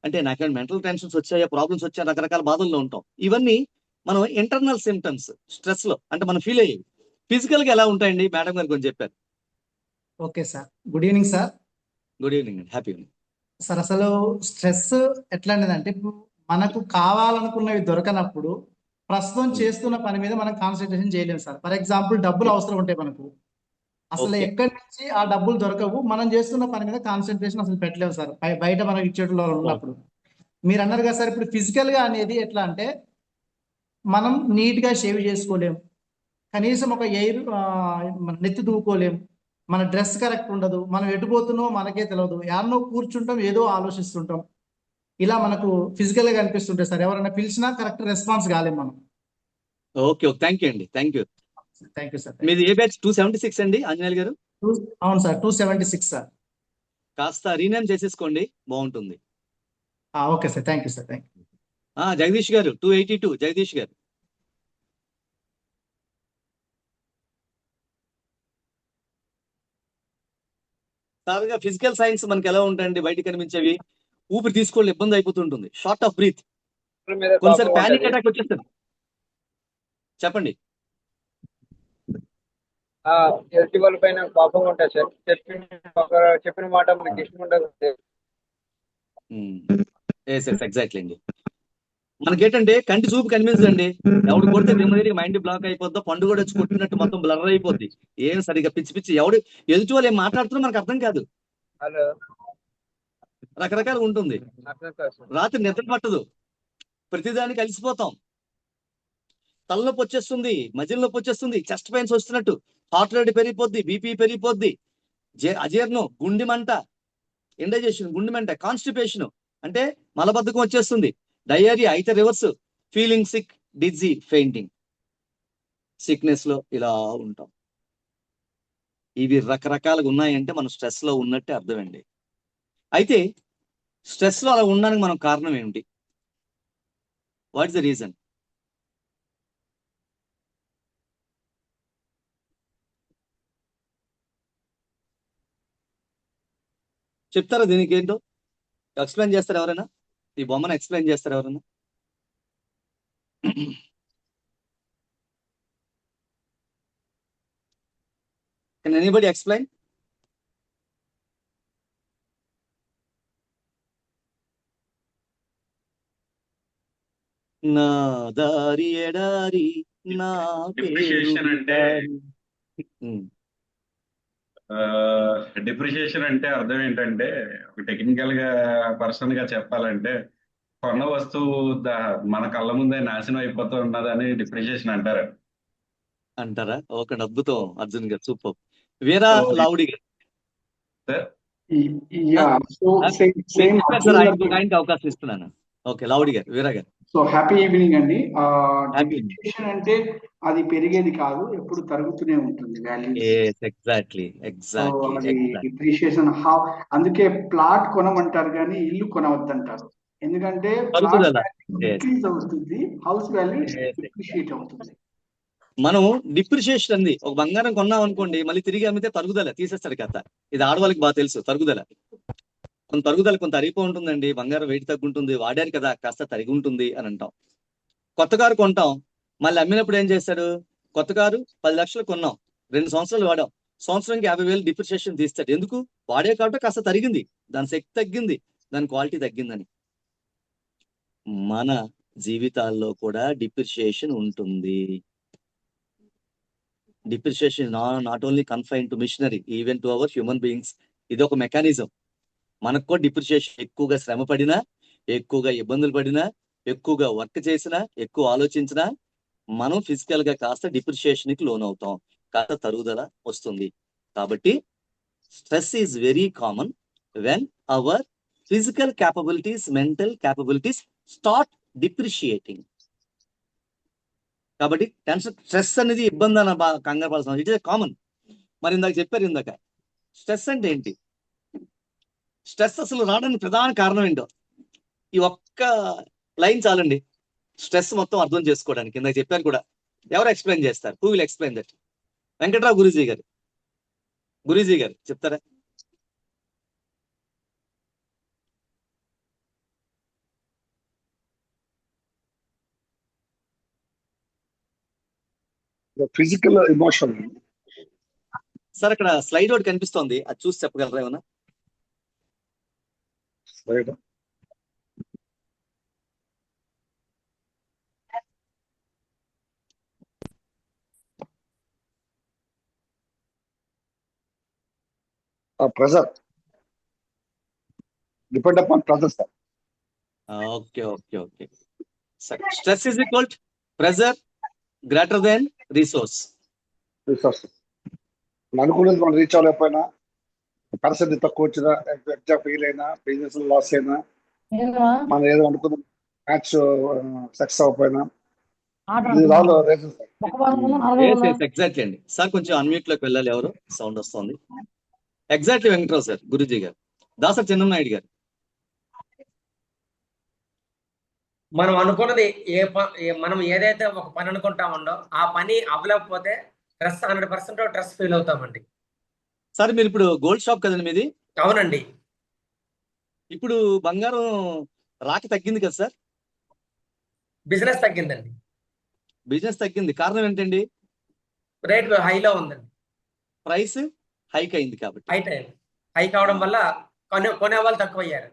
అంటే నాకేమైనా మెంటల్ టెన్షన్స్ వచ్చాయా, ప్రాబ్లమ్స్ వచ్చాయా, రకరకాల బాధల్లో ఉంటాం. ఇవన్నీ మనం ఇంటర్నల్ సిమ్టమ్స్ స్ట్రెస్ లో, అంటే మనం ఫీల్ అయ్యేవి. ఫిజికల్ గా ఎలా ఉంటాయండి? మేడం గారు కొంచెం చెప్పారు. Okay sir, good evening sir. Good evening అండి, హ్యాపీ ఈవినింగ్ సార్. అసలు స్ట్రెస్ ఎట్లాంటిదంటే ఇప్పుడు మనకు కావాలనుకున్నవి దొరకనప్పుడు ప్రస్తుతం చేస్తున్న పని మీద మనం కాన్సన్ట్రేషన్ చేయలేము సార్. ఫర్ ఎగ్జాంపుల్ డబ్బులు అవసరం ఉంటాయి మనకు, అసలు ఓకే. ఎక్కడి నుంచి ఆ డబ్బులు దొరకవు, మనం చేస్తున్న పని మీద కాన్సన్ట్రేషన్ అసలు పెట్టలేము సార్. బయట మనం ఇచ్చేట్లో ఉన్నప్పుడు మీరు అన్నారు కదా సార్, ఇప్పుడు ఫిజికల్ గా అనేది ఎట్లా అంటే మనం నీట్ గా షేవ్ చేసుకోలేము, కనీసం ఒక ఎయిర్ మన నెత్తి దూకోలేము, మన డ్రెస్ కరెక్ట్ ఉండదు, మనం ఎటుపోతున్నామో మనకే తెలియదు, యాన్నో కూర్చుంటాం, ఏదో ఆలోచిస్తుంటాం. ఇలా మనకు ఫిజికల్ గా అనిపిస్తుంటాయి సార్. ఎవరైనా పిలిచినా కరెక్ట్ రెస్పాన్స్ కాలేము మనం. ఓకే ఓకే, థ్యాంక్ యూ అండి, thank you. Thank you sir. మీది ఏ బ్యాచ్? 276 అండి ఆంజనేయులు గారు? అవును సార్, 276 సార్. కాస్త రీనేమ్ చేసేసుకోండి, బాగుంటుంది. Okay sir, thank you sir. Thank you. Jagadish గారు 282, జగదీష్ గారు. సాధారణంగా ఫిజికల్ సైన్స్ మనకి ఎలా ఉంటాయండి? బయట కనిపించేవి ఊపిరి తీసుకోవడం ఇబ్బంది అయిపోతుంటుంది, షార్ట్ ఆఫ్ బ్రీత్, కొన్నిసారి ప్యానిక్ అటాక్ వచ్చేస్తుంది. చెప్పండి. ఎదుటి వాళ్ళ పైన కోపంగా ఉంటుంది సార్. చెప్పిన మాట మనకి ఇష్టం ఉండదు. ఎగ్జాక్ట్లీ అండి. మనకేంటంటే కంటి చూపు కనిపించదండి, ఎవడు కొడితే నెమ్మదిగా మైండ్ బ్లాక్ అయిపోద్దో, పండు కూడా వచ్చి కొట్టినట్టు మొత్తం బ్లర్ అయిపోద్ది, ఏం సరిగా పిచ్చి పిచ్చి, ఎవడు ఎదుటి వాళ్ళు ఏం మాట్లాడుతున్నా మనకు అర్థం కాదు, హలో రకరకాలుగా ఉంటుంది. అర్థం కాదు సార్. రాత్రి నిద్ర పట్టదు, ప్రతిదానికి అలసిపోతాం, తలనొప్పి వచ్చేస్తుంది, మజిల్ నొప్పి వచ్చేస్తుంది, చెస్ట్ పెయిన్స్ వస్తున్నట్టు, హార్ట్ రేట్ పెరిగిపోద్ది, బీపీ పెరిగిపోద్ది, అజీర్ణం, గుండె మంట, ఇండైజెషన్, గుండె మంట, కాన్స్టిపేషన్ అంటే మలబద్ధకం వచ్చేస్తుంది, డయేరియా అయితే reverse, feeling sick, dizzy, fainting, sickness లో ఇలా ఉంటాం. ఇవి రకరకాలుగా ఉన్నాయంటే మనం స్ట్రెస్ లో ఉన్నట్టే అర్థమండి. అయితే స్ట్రెస్ లో అలా ఉండడానికి మనం కారణం ఏమిటి? What is the reason? చెప్తారా దీనికి ఏంటో? ఎక్స్ప్లెయిన్ చేస్తారు ఎవరైనా? ఈ బొమ్మను ఎక్స్ప్లెయిన్ చేస్తారు ఎవరైనా? Can anybody explain? నా దారి ఎడారి, నా డిప్రిషియేషన్ అంటే డిప్రిషియేషన్ అంటే అర్థం ఏంటంటే, ఒక టెక్నికల్ గా పర్సన్ గా చెప్పాలంటే, కొన్న వస్తువు మన కళ్ళ ముందే నాశనం అయిపోతూ ఉన్నదని డిప్రిషియేషన్ అంటారా? ఒక అద్భుతం అర్జున్ గారు, సూపర్. వీరా లావుడి గారు Yeah, so same ఆయనకి అవకాశం ఇస్తున్నాను. ఓకే, లౌడి గారు, వీరా గారు. సో హ్యాపీ ఈవినింగ్ అండి. హ్యాపీ. డిప్రిషియేషన్ అంటే అది పెరిగేది కాదు, ఎప్పుడు తరుగుతూనే ఉంటుంది వాల్యూస్. ఎగ్జాక్ట్లీ సో ఎగ్జాక్ట్లీ అది ఎగ్జాక్ట్లీ. డిప్రిషియేషన్ అందుకే ప్లాట్ కొనమంటారు కానీ ఇల్లు కొనవద్దంటారు. ఎందుకంటే ప్లాట్ తరుగుదల. వాల్యూ డిక్రీజ్ అవుతుంది, హౌస్ వాల్యూ డిప్రిషియేట్ అవుతుంది. మనం డిప్రిషియేషన్ అంది, ఒక బంగారం కొన్నాం అనుకోండి, మళ్ళీ తిరిగి అమ్మితే తరుగుదల తీసేస్తాడు కథ. ఇది ఆడవాళ్ళకి బాగా తెలుసు, తరుగుదల. కొంత తరుగుదల, కొంత అరిపో ఉంటుందండి, బంగారం వెయిట్ తగ్గుంటుంది, వాడారు కదా కాస్త తరిగి ఉంటుంది అని అంటాం. కొత్త కారు కొంటాం, మళ్ళీ అమ్మినప్పుడు ఏం చేస్తాడు, కొత్త కారు 10 లక్షలు కొన్నాం, 2 సంవత్సరాలు వాడాం, సంవత్సరానికి 50,000 డిప్రిషియేషన్ తీస్తాడు. ఎందుకు? వాడే కాబట్టి కాస్త తరిగింది, దాని శక్తి తగ్గింది, దాని క్వాలిటీ తగ్గిందని. మన జీవితాల్లో కూడా డిప్రిషియేషన్ ఉంటుంది. Depreciation not only confine to machinery, even to our human beings. ఇది ఒక మెకానిజం. మనకు కూడా డిప్రిషియేషన్, ఎక్కువగా శ్రమ పడినా, ఎక్కువగా ఇబ్బందులు పడినా, ఎక్కువగా వర్క్ చేసినా, ఎక్కువ ఆలోచించినా మనం ఫిజికల్ గా కాస్త డిప్రిషియేషన్ కి లోన్ అవుతాం, కాస్త తరుగుదల వస్తుంది. కాబట్టి stress is very common when our physical capabilities, mental capabilities start depreciating. కాబట్టి టెన్షన్, స్ట్రెస్ అనేది ఇబ్బంది అని కంగారు పడాల్సిన, ఇట్ ఇస్ కామన్. మరి ఇందాక చెప్పారు, ఇందాక స్ట్రెస్ అంటే ఏంటి, స్ట్రెస్ అసలు రావడానికి ప్రధాన కారణం ఏంటో ఈ ఒక్క లైన్ చాలండి స్ట్రెస్ మొత్తం అర్థం చేసుకోవడానికి. ఇందాక చెప్పారు కూడా, ఎవరు ఎక్స్ప్లెయిన్ చేస్తారు? Who will explain that? Venkatrao Guruji గారు, గురూజీ గారు చెప్తారా? Physical emotion. సార్ అక్కడ స్లైడ్ ఒకటి కనిపిస్తోంది, అది చూసి చెప్పగలరా ఏమన్నా? Pressure, depend upon pressure sir. Okay okay okay. Stress is equal pressure greater than resource. అనుకున్నది మనం రీచ్ అవ్వలేకపోయినా, పరిస్థితి తక్కువ వచ్చినా, ఎగ్జామ్ ఫెయిల్ అయినా, బిజినెస్ లాస్ అయినా, మనం ఏదో అనుకున్న మ్యాచ్ సక్సెస్ అవ్వకపోయినా, ఎగ్జాక్ట్లీ అండి. సార్ కొంచెం అన్మ్యూట్ లోకి వెళ్ళాలి, ఎవరు సౌండ్ వస్తుంది. ఎగ్జాక్ట్లీ వెంకట్రావు సార్, గురూజీ గారు. దాసరి చెన్ననాయుడు గారు. మనం అనుకున్నది మనం ఏదైతే ఒక పని అనుకుంటామో ఆ పని అవ్వలేకపోతే స్ట్రెస్ 100% స్ట్రెస్ ఫీల్ అవుతామండి. సార్ మీరు ఇప్పుడు గోల్డ్ షాప్ కదండి మీది? అవునండి. ఇప్పుడు బంగారం రాక తగ్గింది కదా సార్? బిజినెస్ తగ్గిందండి. బిజినెస్ తగ్గింది, కారణం ఏంటండి? రేట్ హైలో ఉందండి, ప్రైస్ హైక్ అయింది కాబట్టి. హై కావడం వల్ల కొనే వాళ్ళు తక్కువ అయ్యారు.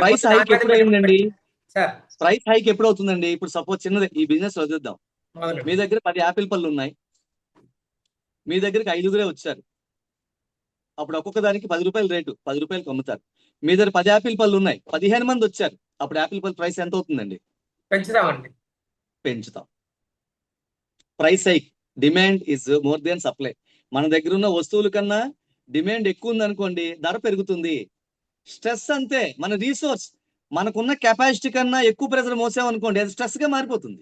ప్రైస్ హైక్ ఎప్పుడు అయిందండి సార్? ప్రైస్ హైక్ ఎప్పుడు అవుతుందండి? ఇప్పుడు సపోజ్ చిన్నది ఈ బిజినెస్ వదిలేద్దాం, మీ దగ్గర 10 యాపిల్ పళ్ళు ఉన్నాయి, మీ దగ్గరికి 5గురే వచ్చారు, అప్పుడు ఒక్కొక్క దానికి 10 రూపాయలు రేటు, 10 రూపాయలకు అమ్ముతారు. మీ దగ్గర 10 యాపిల్ పళ్ళు ఉన్నాయి, 15 మంది వచ్చారు, అప్పుడు యాపిల్ పళ్ళు ప్రైస్ ఎంత అవుతుందండి? పెంచుతామండి. పెంచుతాం. Price hike, demand is more than supply. మన దగ్గర ఉన్న వస్తువుల కన్నా డిమాండ్ ఎక్కువ ఉంది అనుకోండి, ధర పెరుగుతుంది. స్ట్రెస్ అంతే, మన రీసోర్స్ మనకున్న కెపాసిటీ కన్నా ఎక్కువ ప్రెజర్ మోసామనుకోండి, అది స్ట్రెస్ గా మారిపోతుంది.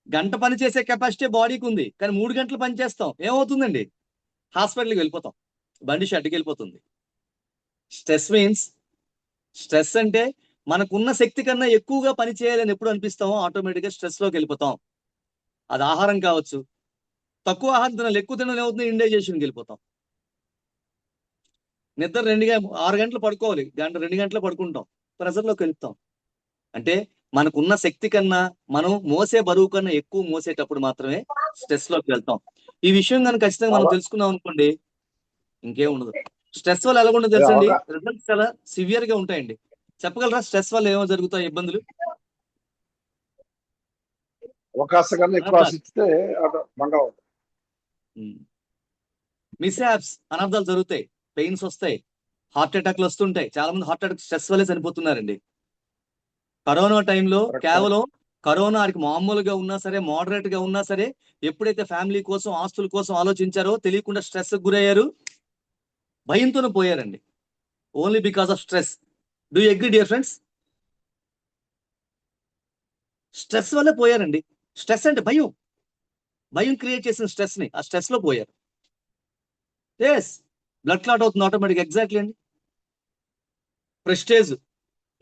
గంట పని చేసే కెపాసిటీ బాడీకి ఉంది, కానీ 3 గంటలు పని చేస్తాం, ఏమవుతుందండి? హాస్పిటల్కి వెళ్ళిపోతాం, బండి షెడ్కి వెళ్ళిపోతుంది. స్ట్రెస్ మీన్స్, స్ట్రెస్ అంటే మనకున్న శక్తి కన్నా ఎక్కువగా పని చేయాలని ఎప్పుడు అనిపిస్తామో ఆటోమేటిక్గా స్ట్రెస్ లోకి వెళ్ళిపోతాం. అది ఆహారం కావచ్చు, తక్కువ ఆహారం తినాలి, ఎక్కువ తినాలి, ఏమవుతుంది? ఇండైజేషన్కి వెళ్ళిపోతాం. నిద్ర 6 గంటలు పడుకోవాలి, 2 గంటలు పడుకుంటాం, ప్రెజర్లోకి వెళ్తాం. అంటే మనకున్న శక్తి కన్నా మనం మోసే బరువు కన్నా ఎక్కువ మోసేటప్పుడు మాత్రమే స్ట్రెస్ లోకి వెళ్తాం. ఈ విషయం కనుక ఖచ్చితంగా మనం తెలుసుకున్నాం అనుకోండి, ఇంకేం ఉండదు. స్ట్రెస్ వల్ల ఎలా ఉండదు తెలుసండి, రిజల్ట్స్ చాలా సివియర్ గా ఉంటాయండి. చెప్పగలరా స్ట్రెస్ వల్ల ఏమో జరుగుతాయి ఇబ్బందులు? అవకాశం కన్నా ఎక్కువ ఆశిస్తే బంగారం. మిస్హ్యాప్స్, అనర్థాలు జరుగుతాయి, పెయిన్స్ వస్తాయి, హార్ట్ అటాక్లు వస్తుంటాయి. చాలా మంది హార్ట్ అటాక్ స్ట్రెస్ వల్లే చనిపోతున్నారండి. కరోనా టైంలో కేవలం కరోనాకి మామూలుగా ఉన్నా సరే, మోడరేట్ గా ఉన్నా సరే, ఎప్పుడైతే ఫ్యామిలీ కోసం, ఆస్తుల కోసం ఆలోచించారో తెలియకుండా స్ట్రెస్ గురయ్యారు, భయంతోనే పోయారండి. Only because of stress. Do you agree dear friends? Stress వల్లే పోయారండి. స్ట్రెస్ అంటే భయం, భయం క్రియేట్ చేసిన స్ట్రెస్ ని, ఆ స్ట్రెస్ లో పోయారు. ఎస్, బ్లడ్ క్లాట్ అవుతుంది ఆటోమేటిక్. ఎగ్జాక్ట్లీ అండి. ప్రెస్టేజ్,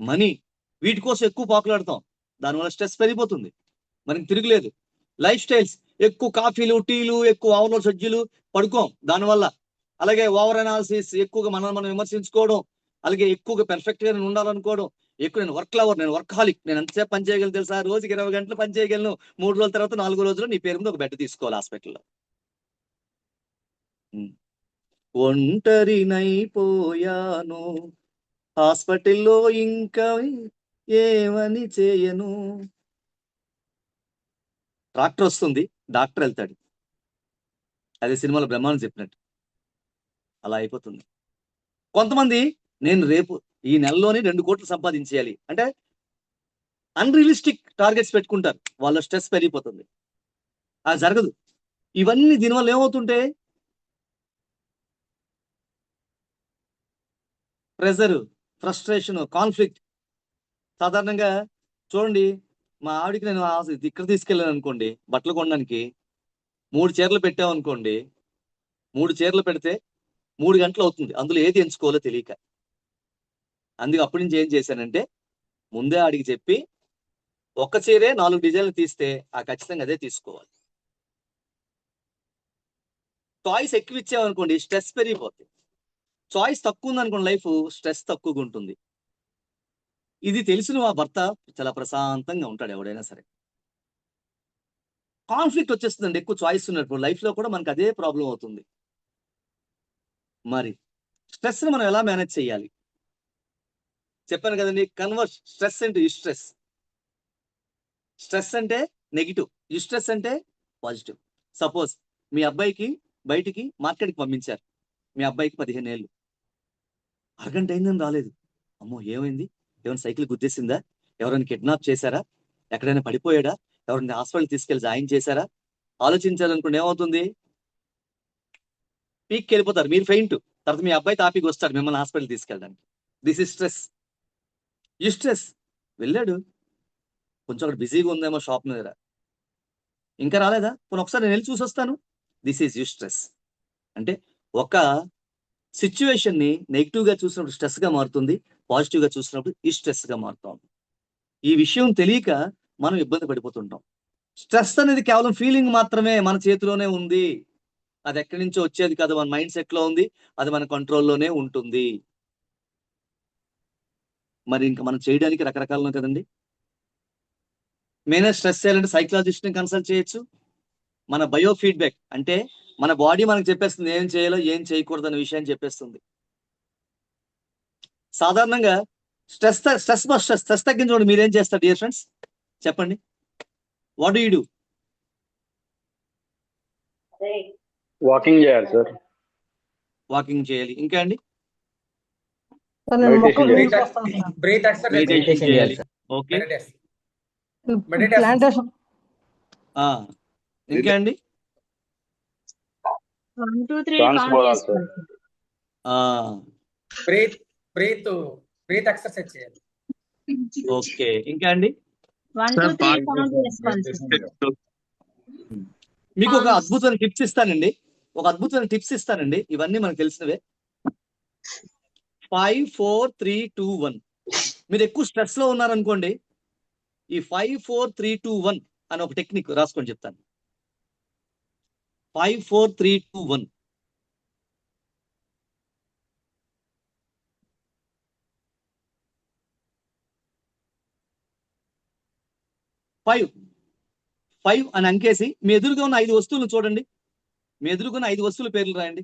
మనీ, వీటి కోసం ఎక్కువ పాకులాడతాం, దానివల్ల స్ట్రెస్ పెరిగిపోతుంది, మనకి తిరుగులేదు. లైఫ్ స్టైల్స్, ఎక్కువ కాఫీలు, టీలు, ఎక్కువ ఆవుల సజ్జులు, పడుకోం దానివల్ల. అలాగే ఓవర్ అనాలిసిస్, ఎక్కువగా మనం విమర్శించుకోవడం, అలాగే ఎక్కువగా పెర్ఫెక్ట్ గా నేను ఉండాలనుకోవడం, ఎక్కువ నేను వర్క్ లవర్, నేను వర్క్ హాలిక్, నేను ఎంతసేపు పని చేయగలను తెలుసా, రోజుకి 20 గంటలు పని చేయగలను. 3 రోజుల తర్వాత 4 రోజులు నీ పేరు మీద ఒక బెడ్ తీసుకోవాలి హాస్పిటల్లో. ఒంటరినైపోయాను హాస్పిటల్లో, ఇంకా ఏమని చేయను. ట్రాక్టర్ వస్తుంది, డాక్టర్ వెళ్తాడు. అదే సినిమాలో బ్రహ్మానందం చెప్పినట్టు అలా అయిపోతుంది. కొంతమంది నేను రేపు ఈ నెలలోనే 2 కోట్లు సంపాదించేయాలి అంటే అన్రియలిస్టిక్ టార్గెట్స్ పెట్టుకుంటారు, వాళ్ళ స్ట్రెస్ పెరిగిపోతుంది. అది జరగదు. ఇవన్నీ దీనివల్ల ఏమవుతుంటే ప్రెజర్, ఫ్రస్ట్రేషన్, కాన్ఫ్లిక్ట్. సాధారణంగా చూడండి, మా ఆవిడికి నేను ఇక్కడ తీసుకెళ్ళాను అనుకోండి, బట్టలు కొనడానికి 3 చీరలు పెట్టామనుకోండి, 3 చీరలు పెడితే 3 గంటలు అవుతుంది, అందులో ఏది ఎంచుకోవాలో తెలియక. అందుకే అప్పటి నుంచి ఏం చేశానంటే, ముందే ఆడికి చెప్పి ఒక్క చీరే 4 డిజైన్లు తీస్తే ఆ ఖచ్చితంగా అదే తీసుకోవాలి. చాయిస్ ఎక్కువ ఇచ్చామనుకోండి, స్ట్రెస్ పెరిగిపోతుంది. చాయిస్ తక్కువ ఉందనుకోండి, లైఫ్ స్ట్రెస్ తక్కువగా ఉంటుంది. ఇది తెలిసిన మా భర్త చాలా ప్రశాంతంగా ఉంటాడు ఎవడైనా సరే. కాన్ఫ్లిక్ట్ వచ్చేస్తుందండి ఎక్కువ చాయిస్ ఉన్నప్పుడు, లైఫ్ లో కూడా మనకు అదే ప్రాబ్లం అవుతుంది. మరి స్ట్రెస్ ని మనం ఎలా మేనేజ్ చేయాలి? చెప్పాను కదండి, convert stress into eustress. Stress అంటే నెగిటివ్, యూస్ట్రెస్ అంటే పాజిటివ్. సపోజ్ మీ అబ్బాయికి బయటికి మార్కెట్కి పంపించారు, మీ అబ్బాయికి 15 ఏళ్ళు, అరగంట అయిందని రాలేదు. అమ్మో ఏమైంది, ఏమైనా సైకిల్ గుద్దేసిందా, ఎవరైనా కిడ్నాప్ చేశారా, ఎక్కడైనా పడిపోయాడా, ఎవరైనా హాస్పిటల్ తీసుకెళ్ళి జాయిన్ చేశారా, ఆలోచించాలనుకోండి ఏమవుతుంది, పీక్కి వెళ్ళిపోతారు, మీరు ఫెయింట్. తర్వాత మీ అబ్బాయి తాపికి వస్తాడు మిమ్మల్ని హాస్పిటల్ తీసుకెళ్ళడానికి. This is stress. యూస్ట్రెస్, వెళ్ళాడు, కొంచెం అక్కడ బిజీగా ఉందేమో షాప్ మీద, ఇంకా రాలేదా, కొన్ని ఒకసారి నేను వెళ్ళి చూసి వస్తాను. This is eustress. అంటే ఒక సిచ్యువేషన్ ని నెగిటివ్ గా చూసినప్పుడు స్ట్రెస్ గా మారుతుంది, పాజిటివ్ గా చూసినప్పుడు ఈ స్ట్రెస్ గా మారుతాం. ఈ విషయం తెలియక మనం ఇబ్బంది పడిపోతుంటాం. స్ట్రెస్ అనేది కేవలం ఫీలింగ్ మాత్రమే, మన చేతిలోనే ఉంది. అది ఎక్కడి నుంచో వచ్చేది కాదు, మన మైండ్ సెట్ లో ఉంది, అది మన కంట్రోల్లోనే ఉంటుంది. మరి ఇంకా మనం చేయడానికి రకరకాలు కదండి. మేనే స్ట్రెస్ చేయాలంటే సైకలాజిస్ట్ ని కన్సల్ట్ చేయొచ్చు. మన బయో ఫీడ్బ్యాక్ అంటే మన బాడీ మనకు చెప్పేస్తుంది ఏం చేయాలో ఏం చేయకూడదు అనే విషయాన్ని చెప్పేస్తుంది. సాధారణంగా స్ట్రెస్ తగ్గించుకోండి మీరేం చేస్తారు డియర్ ఫ్రెండ్స్, చెప్పండి. What do you do? Walking చేయాలి సార్. వాకింగ్ చేయాలి. ఇంకా అండి? మెడిటేషన్ చేయాలి. ఓకే. ప్లాంటేషన్. ఇంకా అండి? 1 2 3 సాంగ్స్ కౌంట్ పోవాలి చేసుకోవాలి. బ్రీత్ ఎక్సర్సైజ్ చేయాలి. ఓకే. ఇంకా అండి? 1 2 3 కౌంట్ చేసుకోవాలి. మీకు ఒక అద్భుతమైన టిప్స్ ఇస్తానండి, ఇవన్నీ మనకు తెలిసినవే. 5 4 3 2 1. మీరు ఎక్కువ స్ట్రెస్ లో ఉన్నారనుకోండి, ఈ 5 4 3 2 1 అని ఒక టెక్నిక్ రాసుకొని చెప్తాను. 5 4 3 2 1. ఫైవ్ అని అంకేసి మీ ఎదురుగా ఉన్న 5 వస్తువులు చూడండి, మీ ఎదురుగా ఉన్న 5 వస్తువుల పేర్లు రాయండి.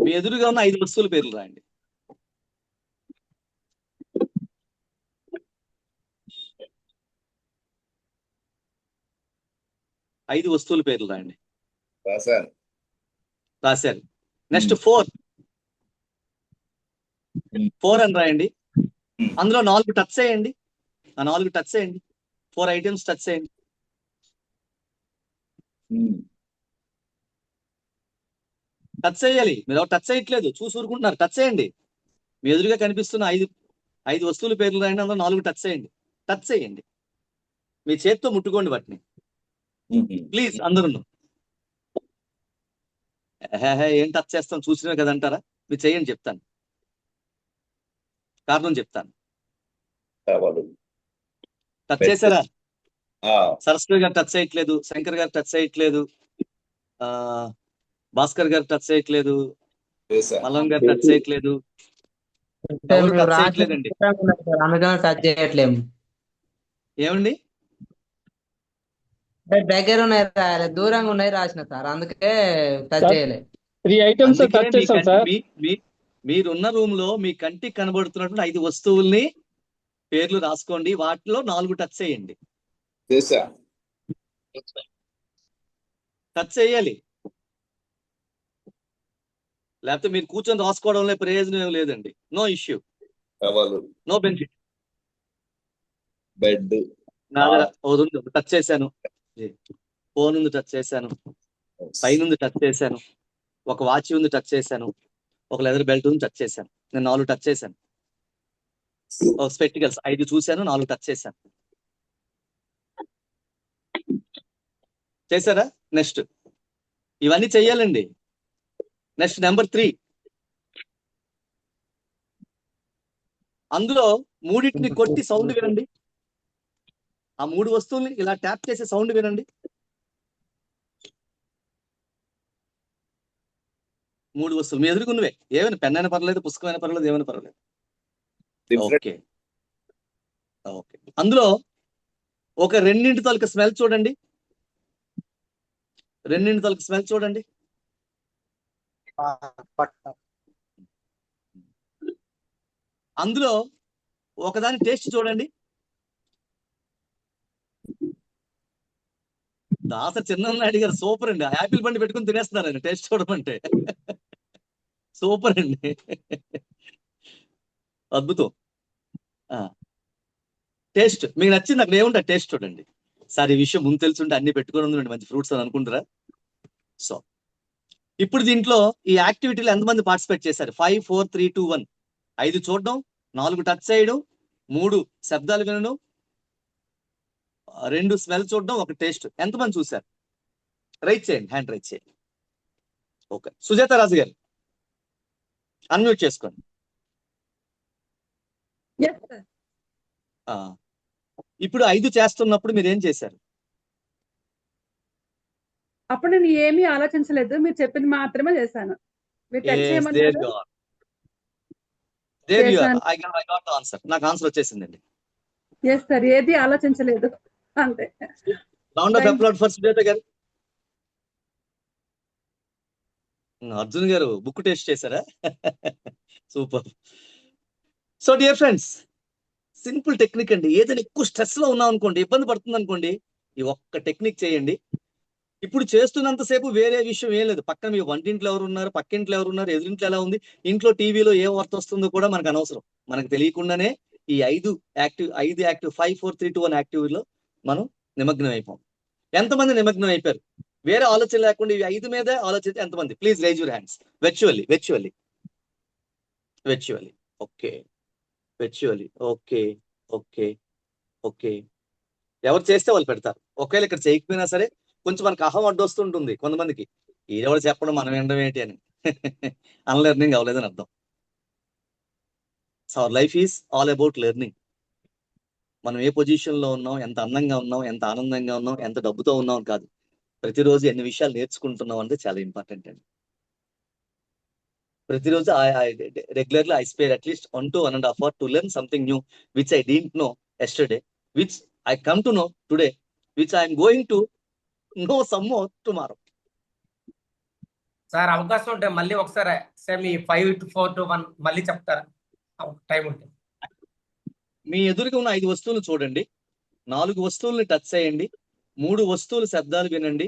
మీ ఎదురుగా ఉన్న 5 వస్తువుల పేర్లు రాయండి. ఐదు వస్తువుల పేర్లు రాయండి. రాశారు. నెక్స్ట్ 4 అని రాయండి. అందులో 4 టచ్ చేయండి. ఆ 4 టచ్ చేయండి. 4 ఐటమ్స్ టచ్ చేయండి. టచ్ చేయాలి. మీరు ఎవరు టచ్ చేయట్లేదు, చూసి ఊరుకుంటున్నారు. టచ్ చేయండి. మీ ఎదురుగా కనిపిస్తున్న ఐదు వస్తువుల పేర్లు రాయండి, అందులో 4 టచ్ చేయండి. టచ్ చేయండి, మీ చేతితో ముట్టుకోండి వాటిని ప్లీజ్. అందరూ ఏం టచ్ చేస్తాం చూసినా కదంటారా? మీరు చేయండి, చెప్తాను, కారణం చెప్తాను. టచ్ చేశారా? సరస్వతి గారు టచ్ చేయట్లేదు, శంకర్ గారు టచ్ చేయట్లేదు, భాస్కర్ గారు టచ్ చేయట్లేదు, మల్లం గారు టచ్ చేయట్లేదు, ఎవరు టచ్ చేయట్లేదండి. అందుకని టచ్ చేయట్లేము. ఏమండి? దగ్గర ఉన్నాయి రాయాలి, దూరంగా ఉన్నాయి రాసిన సార్, అందుకే టచ్ చేయలే. 3 ఐటమ్స్ అందుకే టచ్ చేసాం సార్. మీరున్న రూమ్ లో మీ కంటికి కనబడుతున్నటువంటి 5 వస్తువుల్ని పేర్లు రాసుకోండి, వాటిలో 4 టచ్ చేయండి. టచ్ చేయాలి, లేకపోతే మీరు కూర్చొని రాసుకోవడంలో ప్రయోజనం ఏం లేదండి. No issue, no benefit. Bed touch చేశాను, ఫోన్ ఉంది టచ్ చేశాను, పైన టచ్ చేశాను, ఒక వాచ్ ఉంది టచ్ చేశాను, ఒక లెదర్ బెల్ట్ ఉంది టచ్ చేశాను. నేను 4 టచ్ చేశాను. ఒక స్పెక్టికల్స్ 5 చూశాను, 4 టచ్ చేశాను. చేశారా? నెక్స్ట్ ఇవన్నీ చెయ్యాలండి. నెక్స్ట్ నెంబర్ 3, అందులో 3టిని కొట్టి సౌండ్ వినండి. ఆ 3 వస్తువుల్ని ఇలా ట్యాప్ చేసే సౌండ్ వినండి. 3 వస్తువులు మీ ఎదురుకున్నవే, ఏమైనా పెన్ అయినా పర్లేదు, పుస్తకం అయినా పర్లేదు, ఏమైనా పర్లేదు. Okay okay. అందులో ఒక 2 తాలూకా స్మెల్ చూడండి, 2 తాలూకా స్మెల్ చూడండి. అందులో ఒకదాని టేస్ట్ చూడండి. దాస చిన్ననాయుడు గారు సూపర్ అండి, యాపిల్ బండి పెట్టుకుని తినేస్తున్నారు ఆయన టేస్ట్ చూడమంటే. సూపర్ అండి, అద్భుతం. టేస్ట్ మీకు నచ్చింది అక్కడ ఏముంటే టేస్ట్ చూడండి. సార్ ఈ విషయం ముందు తెలుసుంటే అన్ని పెట్టుకుని ఉందండి మంచి ఫ్రూట్స్ అని అనుకుంటారా? సో ఇప్పుడు దీంట్లో ఈ యాక్టివిటీలో ఎంతమంది పార్టిసిపేట్ చేశారు? 5 4 3 2 1. 5 చూడడం, 4 టచ్ చేయడం, 3 శబ్దాలు వినడం, 2 స్మెల్ చూడడం, 1 టేస్ట్. ఎంతమంది చూశారు? రైట్ చేయండి, హ్యాండ్ రైట్ చేయండి. ఓకే, సుజాత రాజు గారు అన్మ్యూట్ చేసుకోండి. ఇప్పుడు 5 చేస్తున్నప్పుడు మీరు ఏం చేశారు? అప్పుడు నేను ఏమీ ఆలోచించలేదు, మీరు చెప్పింది మాత్రమే చేశాను. మీరు టచ్ చేయమన్నారు. నాకు ఆన్సర్ వచ్చేసిందండి. ఎస్ సార్, ఏది ఆలోచించలేదు అంతే. Round of applaud for Sujatha గారు. అర్జున్ గారు బుక్ టెస్ట్ చేశారా? Super. So dear friends, simple technique అండి. ఏదైనా ఎక్కువ స్ట్రెస్ లో ఉన్నాం అనుకోండి, ఇబ్బంది పడుతుంది అనుకోండి, ఈ ఒక్క టెక్నిక్ చేయండి. ఇప్పుడు చేస్తున్నంతసేపు వేరే విషయం ఏం లేదు. పక్కన మీ వంటింట్లో ఎవరు ఉన్నారు, పక్కింట్లో ఎవరు ఉన్నారు, ఎదురింట్లో ఎలా ఉంది, ఇంట్లో టీవీలో ఏ వార్త వస్తుందో కూడా మనకు అనవసరం. మనకు తెలియకుండానే ఈ 5 యాక్టివ్ 5 5 4 3 2 1 యాక్టివ్లో మనం నిమగ్నం అయిపోం. ఎంతమంది నిమగ్నం అయిపోయారు? వేరే ఆలోచన లేకుండా ఈ 5 మీదే ఆలోచించి ఎంతమంది? Please raise your hands. Virtually okay, virtually okay okay okay. ఎవరు చేస్తే వాళ్ళు పెడతారు. ఒకవేళ ఇక్కడ చేయకపోయినా సరే కొంచెం మనకు అహం అడ్డొస్తుంటుంది కొంతమందికి, ఈడెవరు చెప్పడం మనం వినడం ఏంటి అని. అన్లెర్నింగ్ అవ్వలేదని అర్థం. So our life is all about learning. మనం ఏ పొజిషన్ లో ఉన్నాం, ఎంత అందంగా ఉన్నాం, ఎంత ఆనందంగా ఉన్నాం, ఎంత డబ్బుతో ఉన్నాం కాదు, ప్రతిరోజు ఎన్ని విషయాలు నేర్చుకుంటున్నాం అంటే చాలా ఇంపార్టెంట్ అండి. ప్రతిరోజు regularly I spare at least 1 to 1.5 hours to learn something new which I didn't know yesterday, which I come to know today, which I am going to know some more tomorrow. Sir అవకాశం ఉంటే మళ్ళీ ఒకసారి same ఈ 5 to 4 to 1 మళ్ళీ చెప్తారా time ఉంటే? మీ ఎదురుగా ఉన్న 5 వస్తువులు చూడండి, 4 వస్తువుల్ని టచ్ చేయండి, 3 వస్తువుల శబ్దాలు వినండి,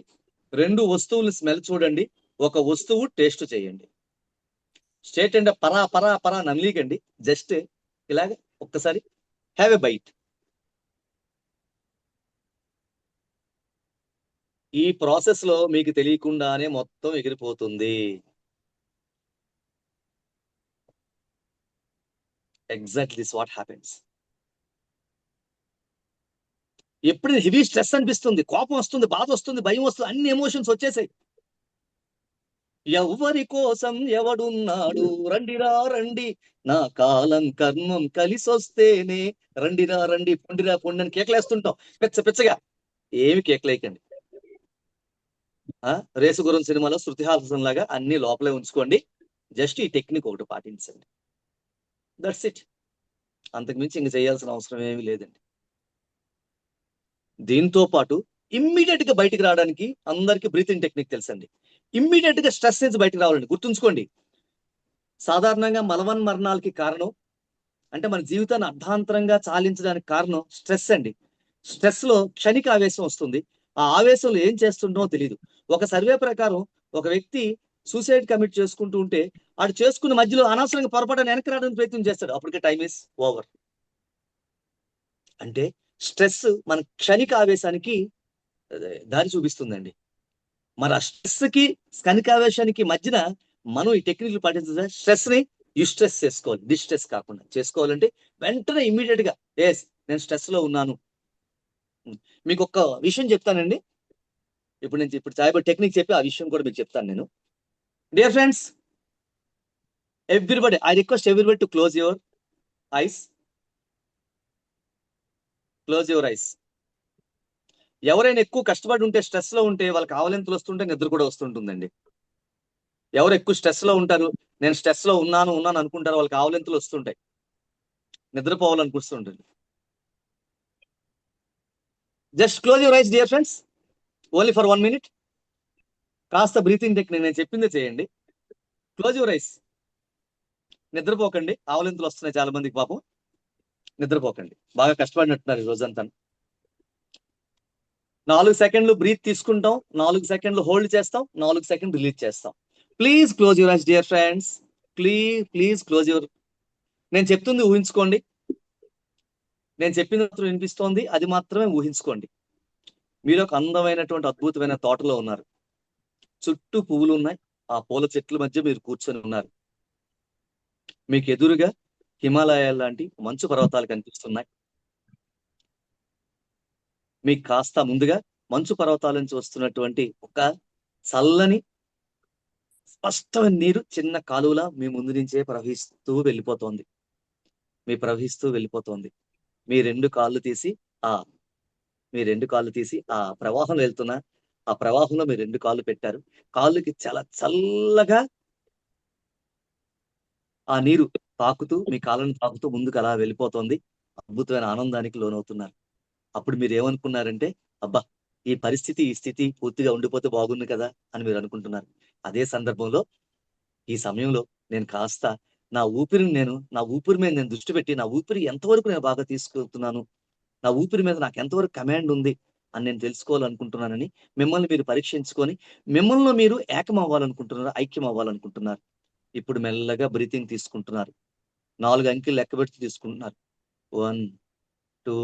2 వస్తువులు స్మెల్ చూడండి, 1 వస్తువు టేస్ట్ చేయండి. స్టేట్ అంటే పరా నమిలీకండి, జస్ట్ ఇలాగ ఒక్కసారి హ్యావ్ ఎ బైట్. ఈ ప్రాసెస్ లో మీకు తెలియకుండానే మొత్తం ఎగిరిపోతుంది. Exactly this what happens. ఎప్పుడు హెవీ స్ట్రెస్ అనిపిస్తుంది, కోపం వస్తుంది, బాధ వస్తుంది, భయం వస్తుంది, అన్ని ఎమోషన్స్ వచ్చేసాయి. ఎవరి కోసం ఎవడున్నాడు, రండిరా రండి, నా కాలం కర్మం కలిసొస్తేనే, రండిరా రండి, పొండిరా పొండి అని కేకలేస్తుంటాం పిచ్చగా. ఏమి కేకలేకండి. రేసుగురం సినిమాలో శృతిహాసన్ లాగా అన్ని లోపలే ఉంచుకోండి. జస్ట్ ఈ టెక్నిక్ ఒకటి పాటించండి. That's it. అంతకుమించి ఇంక చేయాల్సిన అవసరం ఏమీ లేదండి. దీంతో పాటు ఇమ్మీడియట్ గా బయటికి రావడానికి అందరికీ బ్రీతింగ్ టెక్నిక్ తెలుసండి. ఇమ్మీడియట్ గా స్ట్రెస్ నుంచి బయటకు రావాలండి. గుర్తుంచుకోండి, సాధారణంగా మరణాలకి కారణం అంటే మన జీవితాన్ని అర్ధాంతరంగా చాలించడానికి కారణం స్ట్రెస్ అండి. స్ట్రెస్ లో క్షణిక ఆవేశం వస్తుంది. ఆ ఆవేశంలో ఏం చేస్తుండో తెలియదు. ఒక సర్వే ప్రకారం ఒక వ్యక్తి సూసైడ్ కమిట్ చేసుకుంటూ ఉంటే ఆడు చేసుకున్న మధ్యలో అనవసరంగా పొరపాటున వెనక్కి రావడానికి ప్రయత్నం చేస్తాడు. అప్పటికే టైం ఈస్ ఓవర్. అంటే స్ట్రెస్ మన క్షణిక ఆవేశానికి దారి చూపిస్తుందండి. మరి ఆ స్ట్రెస్ కి క్షణికావేశానికి మధ్యన మనం ఈ టెక్నిక్లు పాటించాలి. స్ట్రెస్ ని యూస్ట్రెస్ చేసుకోవాలి, డిస్ట్రెస్ కాకుండా. చేసుకోవాలంటే వెంటనే ఇమ్మీడియట్ గా నేను స్ట్రెస్ లో ఉన్నాను. మీకు ఒక విషయం చెప్తానండి. ఇప్పుడు సాయిబర్ టెక్నిక్ చెప్పి ఆ విషయం కూడా మీకు చెప్తాను నేను. Dear friends, everybody, I request everybody to close your ice. Close your ice. ఎవరైనా ఎక్కువ కష్టపడి ఉంటే, స్ట్రెస్ లో ఉంటే వాళ్ళకి ఆవలింతలు వస్తుంటే నిద్ర కూడా వస్తుంటుందండి. ఎవరు ఎక్కువ స్ట్రెస్ లో ఉంటారు, నేను స్ట్రెస్ లో ఉన్నాను అనుకుంటారు, వాళ్ళకి ఆవలింతలు వస్తుంటాయి, నిద్రపోవాలనిపిస్తుంటుంది. Just close your eyes dear friends, only for 1 minute. కాస్త బ్రీతింగ్ టెక్నిక్ నేను చెప్పిందే చేయండి. Close your eyes. నిద్రపోకండి. ఆవలింతలు వస్తున్నాయి చాలా మందికి, పాపం. నిద్రపోకండి. బాగా కష్టపడినట్టున్నారు ఈ రోజంతా. 4 సెకండ్లు బ్రీత్ తీసుకుంటాం, 4 సెకండ్లు హోల్డ్ చేస్తాం, 4 సెకండ్లు రిలీజ్ చేస్తాం. Please close your eyes dear friends. Please close your. నేను చెప్తుంది ఊహించుకోండి. నేను చెప్పింది మాత్రం వినిపిస్తోంది, అది మాత్రమే ఊహించుకోండి. మీరు ఒక అందమైనటువంటి అద్భుతమైన తోటలో ఉన్నారు. చుట్టూ పువ్వులు ఉన్నాయి. ఆ పూల చెట్ల మధ్య మీరు కూర్చొని ఉన్నారు. మీకు ఎదురుగా హిమాలయాల లాంటి మంచు పర్వతాలు కనిపిస్తున్నాయి. మీకు కాస్త ముందుగా మంచు పర్వతాల నుంచి వస్తున్నటువంటి ఒక చల్లని స్పష్టమైన నీరు చిన్న కాలువలా మీ ముందు నుంచే ప్రవహిస్తూ వెళ్ళిపోతోంది. మీ రెండు కాళ్ళు తీసి ఆ ప్రవాహంలో వెళ్తున్నా, ఆ ప్రవాహంలో మీరు 2 కాళ్ళు పెట్టారు. కాళ్ళకి చాలా చల్లగా ఆ నీరు తాకుతూ, మీ కాళ్ళను తాకుతూ ముందుకు అలా వెళ్ళిపోతోంది. అద్భుతమైన ఆనందానికి లోనవుతున్నారు. అప్పుడు మీరు ఏమనుకున్నారంటే, అబ్బా, ఈ స్థితి పూర్తిగా ఉండిపోతే బాగుంది కదా అని మీరు అనుకుంటున్నారు. అదే సందర్భంలో, ఈ సమయంలో నేను కాస్త నా ఊపిరి మీద నేను దృష్టి పెట్టి, నా ఊపిరి ఎంతవరకు నేను బాగా తీసుకెళ్తున్నాను, నా ఊపిరి మీద నాకు ఎంతవరకు కమాండ్ ఉంది అని నేను తెలుసుకోవాలనుకుంటున్నానని మిమ్మల్ని మీరు పరీక్షించుకొని, మిమ్మల్ని మీరు ఐక్యం అవ్వాలనుకుంటున్నారు. ఇప్పుడు మెల్లగా బ్రీతింగ్ తీసుకుంటున్నారు. 4 అంకెలు లెక్క పెడుతూ తీసుకుంటున్నారు. 1 2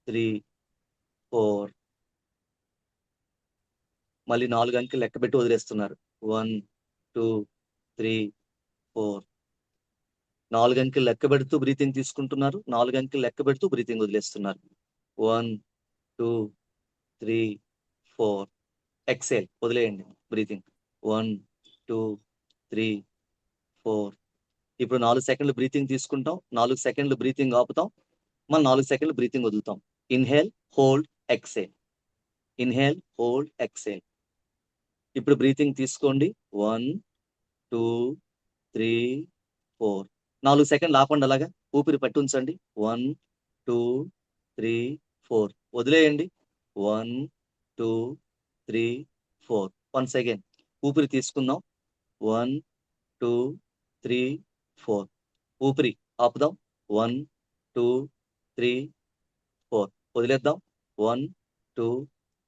3 4. మళ్ళీ 4 అంకెలు లెక్క పెట్టి వదిలేస్తున్నారు. 1 2 3 4. 4 అంకెలు లెక్క పెడుతూ బ్రీతింగ్ తీసుకుంటున్నారు. 4 అంకెలు లెక్క పెడుతూ బ్రీతింగ్ వదిలేస్తున్నారు. 1 2 3 4. ఎక్సేల్, వదిలేయండి బ్రీతింగ్. 1 2 3 4. ఇప్పుడు 4 సెకండ్లు బ్రీతింగ్ తీసుకుంటాం, 4 సెకండ్లు బ్రీతింగ్ ఆపుతాం, మనం 4 సెకండ్లు బ్రీతింగ్ వదులుతాం. Inhale, hold, exhale. Inhale, hold, exhale. ఇప్పుడు బ్రీతింగ్ తీసుకోండి. 1 2 3 4. 4 సెకండ్లు ఆపండి, అలాగా ఊపిరి పట్టి ఉంచండి. 1 2 3 4. వదిలేయండి. 1 2 3 4. వన్స్ అగైన్ ఊపిరి తీసుకుందాం. 1 2 3 4. ఊపిరి ఆపుదాం. 1 2 3 4. వదిలేద్దాం. 1 2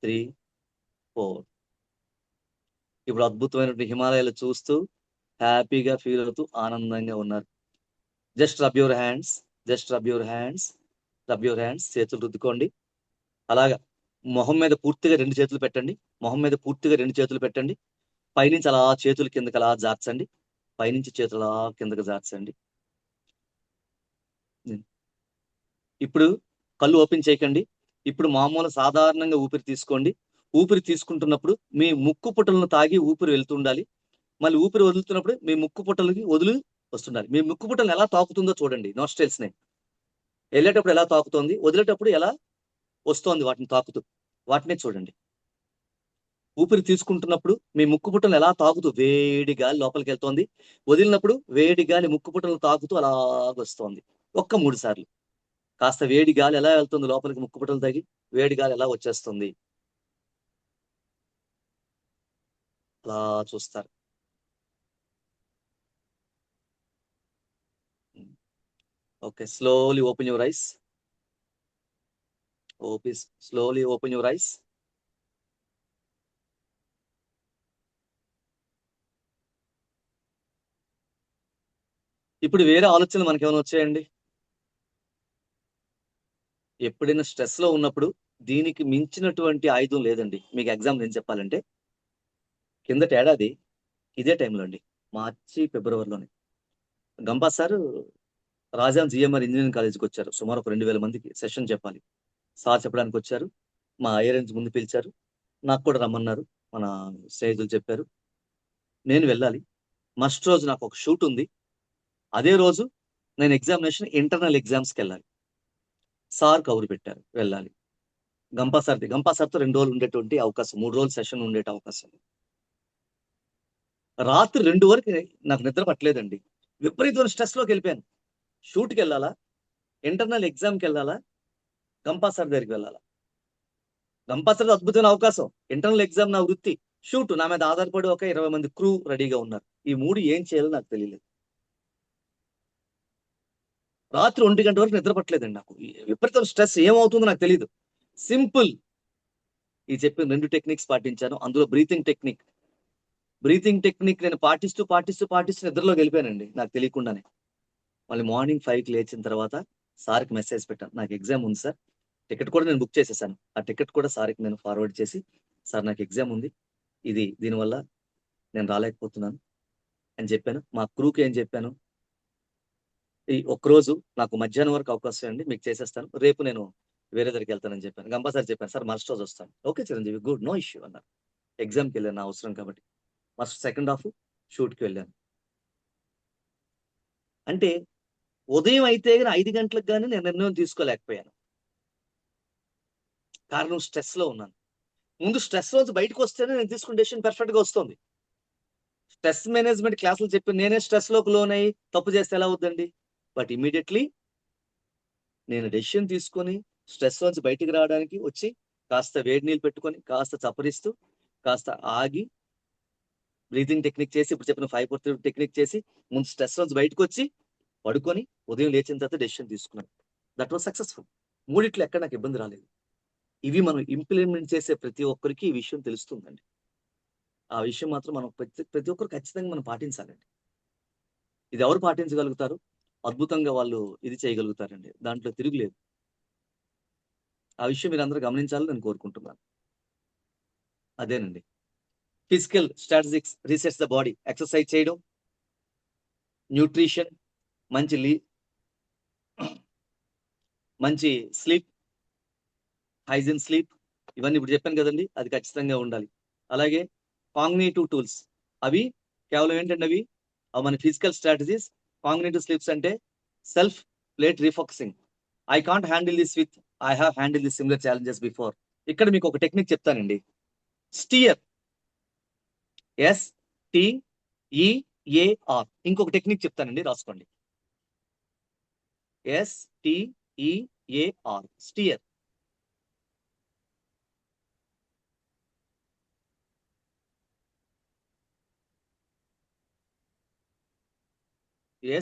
3 4. ఇప్పుడు అద్భుతమైనటువంటి హిమాలయాలు చూస్తూ హ్యాపీగా ఫీల్ అవుతూ ఆనందంగా ఉన్నారు. Just rub your hands. చేతులు రుద్దుకోండి. అలాగా మొహం మీద పూర్తిగా 2 చేతులు పెట్టండి. పైనుంచి అలా చేతులు కిందకి అలా జార్చండి. పైనుంచి చేతులు అలా కిందకి జార్చండి. ఇప్పుడు కళ్ళు ఓపెన్ చేయకండి. ఇప్పుడు మామూలు సాధారణంగా ఊపిరి తీసుకోండి. ఊపిరి తీసుకుంటున్నప్పుడు మీ ముక్కు పుటలను తాగి ఊపిరి వెళ్తుండాలి. మళ్ళీ ఊపిరి వదులుతున్నప్పుడు మీ ముక్కు పుటలకి వదిలి వస్తుండాలి. మీ ముక్కు పుటలు ఎలా తాకుతుందో చూడండి. నాస్ట్రిల్స్ ని వెళ్ళేటప్పుడు ఎలా తాకుతోంది, వదిలేటప్పుడు ఎలా వస్తోంది, వాటిని తాకుతూ వాటినే చూడండి. ఊపిరి తీసుకుంటున్నప్పుడు మీ ముక్కు పుటలు ఎలా తాకుతూ వేడి గాలి లోపలికి వెళ్తోంది, వదిలినప్పుడు వేడి గాలి ముక్కు పుటలు తాకుతూ అలా వస్తోంది. 3 సార్లు కాస్త వేడి గాలి ఎలా వెళ్తుంది లోపలికి ముక్కు పుటలు తగి, వేడి గాలి ఎలా వచ్చేస్తుంది అలా చూస్తారు. Okay, slowly open your eyes. Slowly open your eyes. ఇప్పుడు వేరే ఆలోచనలు మనకేమైనా వచ్చాయండి? ఎప్పుడైనా స్ట్రెస్ లో ఉన్నప్పుడు దీనికి మించినటువంటి ఆయుధం లేదండి. మీకు ఎగ్జాంపుల్ ఏం చెప్పాలంటే, కిందటి ఏడాది ఇదే టైంలో అండి, మార్చి ఫిబ్రవరిలోనే Gampa sir Rajam GMR engineering కాలేజీకి వచ్చారు. సుమారు ఒక 2000 మందికి సెషన్ చెప్పాలి. సార్ చెప్పడానికి వచ్చారు. మా ఐఆర్ఎన్స్ ముందు పిలిచారు. నాకు కూడా రమ్మన్నారు. మన స్నేహితులు చెప్పారు. నేను వెళ్ళాలి. మస్ట్ రోజు నాకు ఒక షూట్ ఉంది. అదే రోజు నేను ఎగ్జామినేషన్ ఇంటర్నల్ ఎగ్జామ్స్కి వెళ్ళాలి. సార్ కబురు పెట్టారు వెళ్ళాలి. గంపా సార్తో 2 రోజులు ఉండేటువంటి అవకాశం, 3 రోజులు సెషన్ ఉండే అవకాశం. రాత్రి 2 వరకు నాకు నిద్ర పట్టలేదండి. విపరీతమైన స్ట్రెస్ లోకి వెళ్ళిపోయాను. షూట్కి వెళ్ళాలా, ఇంటర్నల్ ఎగ్జామ్కి వెళ్ళాలా, గంపా సార్ దగ్గరికి వెళ్ళాలా? గంపా సార్ అద్భుతమైన అవకాశం. ఇంటర్నల్ ఎగ్జామ్ నా వృత్తి, షూట్ నా మీద ఆధారపడి ఒక 20 మంది క్రూ రెడీగా ఉన్నారు. ఈ 3 ఏం చేయాలో నాకు తెలియలేదు. రాత్రి 1 గంట వరకు నిద్ర పట్టలేదండి నాకు. విపరీతమైన స్ట్రెస్, ఏమవుతుందో నాకు తెలియదు. సింపుల్ ఈ చెప్పిన 2 టెక్నిక్స్ పాటించాను. అందులో బ్రీతింగ్ టెక్నిక్ నేను పాటిస్తూ నిద్రలోకి వెళ్ళిపోయానండి నాకు తెలియకుండానే. మళ్ళీ మార్నింగ్ 5కి లేచిన తర్వాత సార్కి మెసేజ్ పెట్టాను, నాకు ఎగ్జామ్ ఉంది సార్. టికెట్ కూడా నేను బుక్ చేసేసాను. ఆ టికెట్ కూడా సార్కి నేను ఫార్వర్డ్ చేసి, సార్ నాకు ఎగ్జామ్ ఉంది, దీనివల్ల నేను రాలేకపోతున్నాను అని చెప్పాను. మా క్రూకి ఏం చెప్పాను, ఈ ఒక్కరోజు నాకు మధ్యాహ్నం వరకు అవకాశం అండి, మీకు చేసేస్తాను, రేపు నేను వేరే దగ్గరికి వెళ్తానని చెప్పాను. గంపా సార్ చెప్పాను, సార్ మస్ట్ రోజు వస్తాను. Okay Chiranjeevi, good, no issue అన్నారు. ఎగ్జామ్కి వెళ్ళాను, నా అవసరం కాబట్టి. ఫస్ట్ సెకండ్ హాఫ్ షూట్కి వెళ్ళాను. అంటే ఉదయం అయితే 5 గంటలకు కానీ నేను నిర్ణయం తీసుకోలేకపోయాను. కారణం స్ట్రెస్ లో ఉన్నాను. ముందు స్ట్రెస్ రోజు బయటకు వస్తేనే నేను తీసుకున్న డెసిషన్ పర్ఫెక్ట్ గా వస్తుంది. స్ట్రెస్ మేనేజ్మెంట్ క్లాసులు చెప్పి నేనే స్ట్రెస్ లోకి లోనై తప్పు చేస్తే ఎలా అవుద్దండి? బట్ ఇమీడియట్లీ నేను డెసిషన్ తీసుకొని స్ట్రెస్ నుంచి బయటికి రావడానికి వచ్చి కాస్త వేడి నీళ్ళు పెట్టుకొని కాస్త చప్పరిస్తూ కాస్త ఆగి బ్రీతింగ్ టెక్నిక్ చేసి, ఇప్పుడు చెప్పిన 5-4-3 టెక్నిక్ చేసి ముందు స్ట్రెస్ నుంచి బయటకు వచ్చి పడుకొని ఉదయం లేచిన తర్వాత డెసిషన్ తీసుకున్నాను. That was successful. 3 ఎక్కడ నాకు ఇబ్బంది రాలేదు. ఇవి మనం ఇంప్లిమెంట్ చేసే ప్రతి ఒక్కరికి ఈ విషయం తెలుస్తుందండి. ఆ విషయం మాత్రం మనం ప్రతి ఒక్కరు ఖచ్చితంగా మనం పాటించాలండి. ఇది ఎవరు పాటించగలుగుతారు? అద్భుతంగా వాళ్ళు ఇది చేయగలుగుతారండి. దాంట్లో తిరుగులేదు. ఆ విషయం మీరు అందరూ గమనించాలని నేను కోరుకుంటున్నాను. అదేనండి, physical strategies resets the body. Exercise చేయడం, న్యూట్రిషన్, మంచి స్లీప్, హైజీన్ స్లీప్, ఇవన్నీ ఇప్పుడు చెప్పాను కదండి, అది ఖచ్చితంగా ఉండాలి. అలాగే కాగ్నిటివ్ టూల్స్, అవి కేవలం ఏంటంటే అవి మన ఫిజికల్ స్ట్రాటజీస్. కాగ్నిటివ్ స్లీప్స్ అంటే self plate refocusing. I can't handle this with I have handle this similar challenges before. ఇక్కడ మీకు ఒక టెక్నిక్ చెప్తానండి. Steer, STEAR. ఇంకొక టెక్నిక్ చెప్తానండి, రాసుకోండి. STEAR, steer.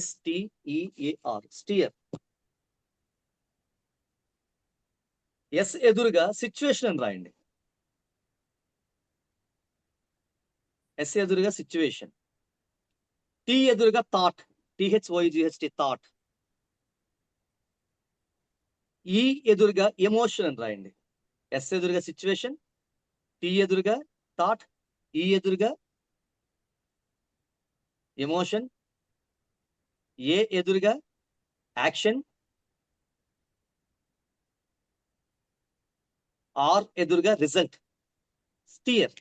STEAR, steer. S ఎదురుగా సిచ్యువేషన్ అని రాయండి. ఎస్ ఎదురుగా సిచ్యువేషన్. టీ ఎదురుగా థాట్, THOUGHT, థాట్. ఈ ఎదురుగా ఎమోషన్ అని రాయండి. ఎస్ ఎదురుగా సిచ్యువేషన్, టీ ఎదురుగా థాట్, ఈ ఎదురుగా ఎమోషన్, ఏ ఎదురుగా యాక్షన్, ఆర్ ఎదురుగా result. Steer.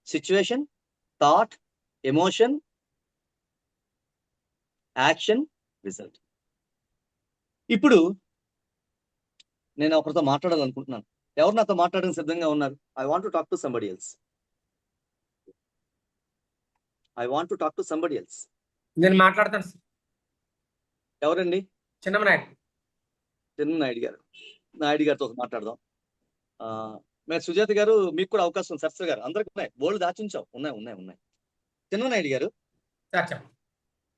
Situation, thought, emotion, action, result. ఇప్పుడు నేను ఒకరితో మాట్లాడాలనుకుంటున్నాను. ఎవరు నాతో మాట్లాడడానికి సిద్ధంగా ఉన్నారు? I want to talk to somebody else. I want to talk to somebody else. నేను మాట్లాడతాను సార్. ఎవరండి? చిన్నమనాయుడు. చిన్ననాయుడు గారు. నాయుడు గారితో మాట్లాడదాం. మరి సుజాత గారు, మీకు కూడా అవకాశం ఉంది. సరస్వతి గారు, అందరికి ఉన్నాయి. బోల్డ్ దాచుంచావు. ఉన్నాయి. చిన్ననాయుడు గారు,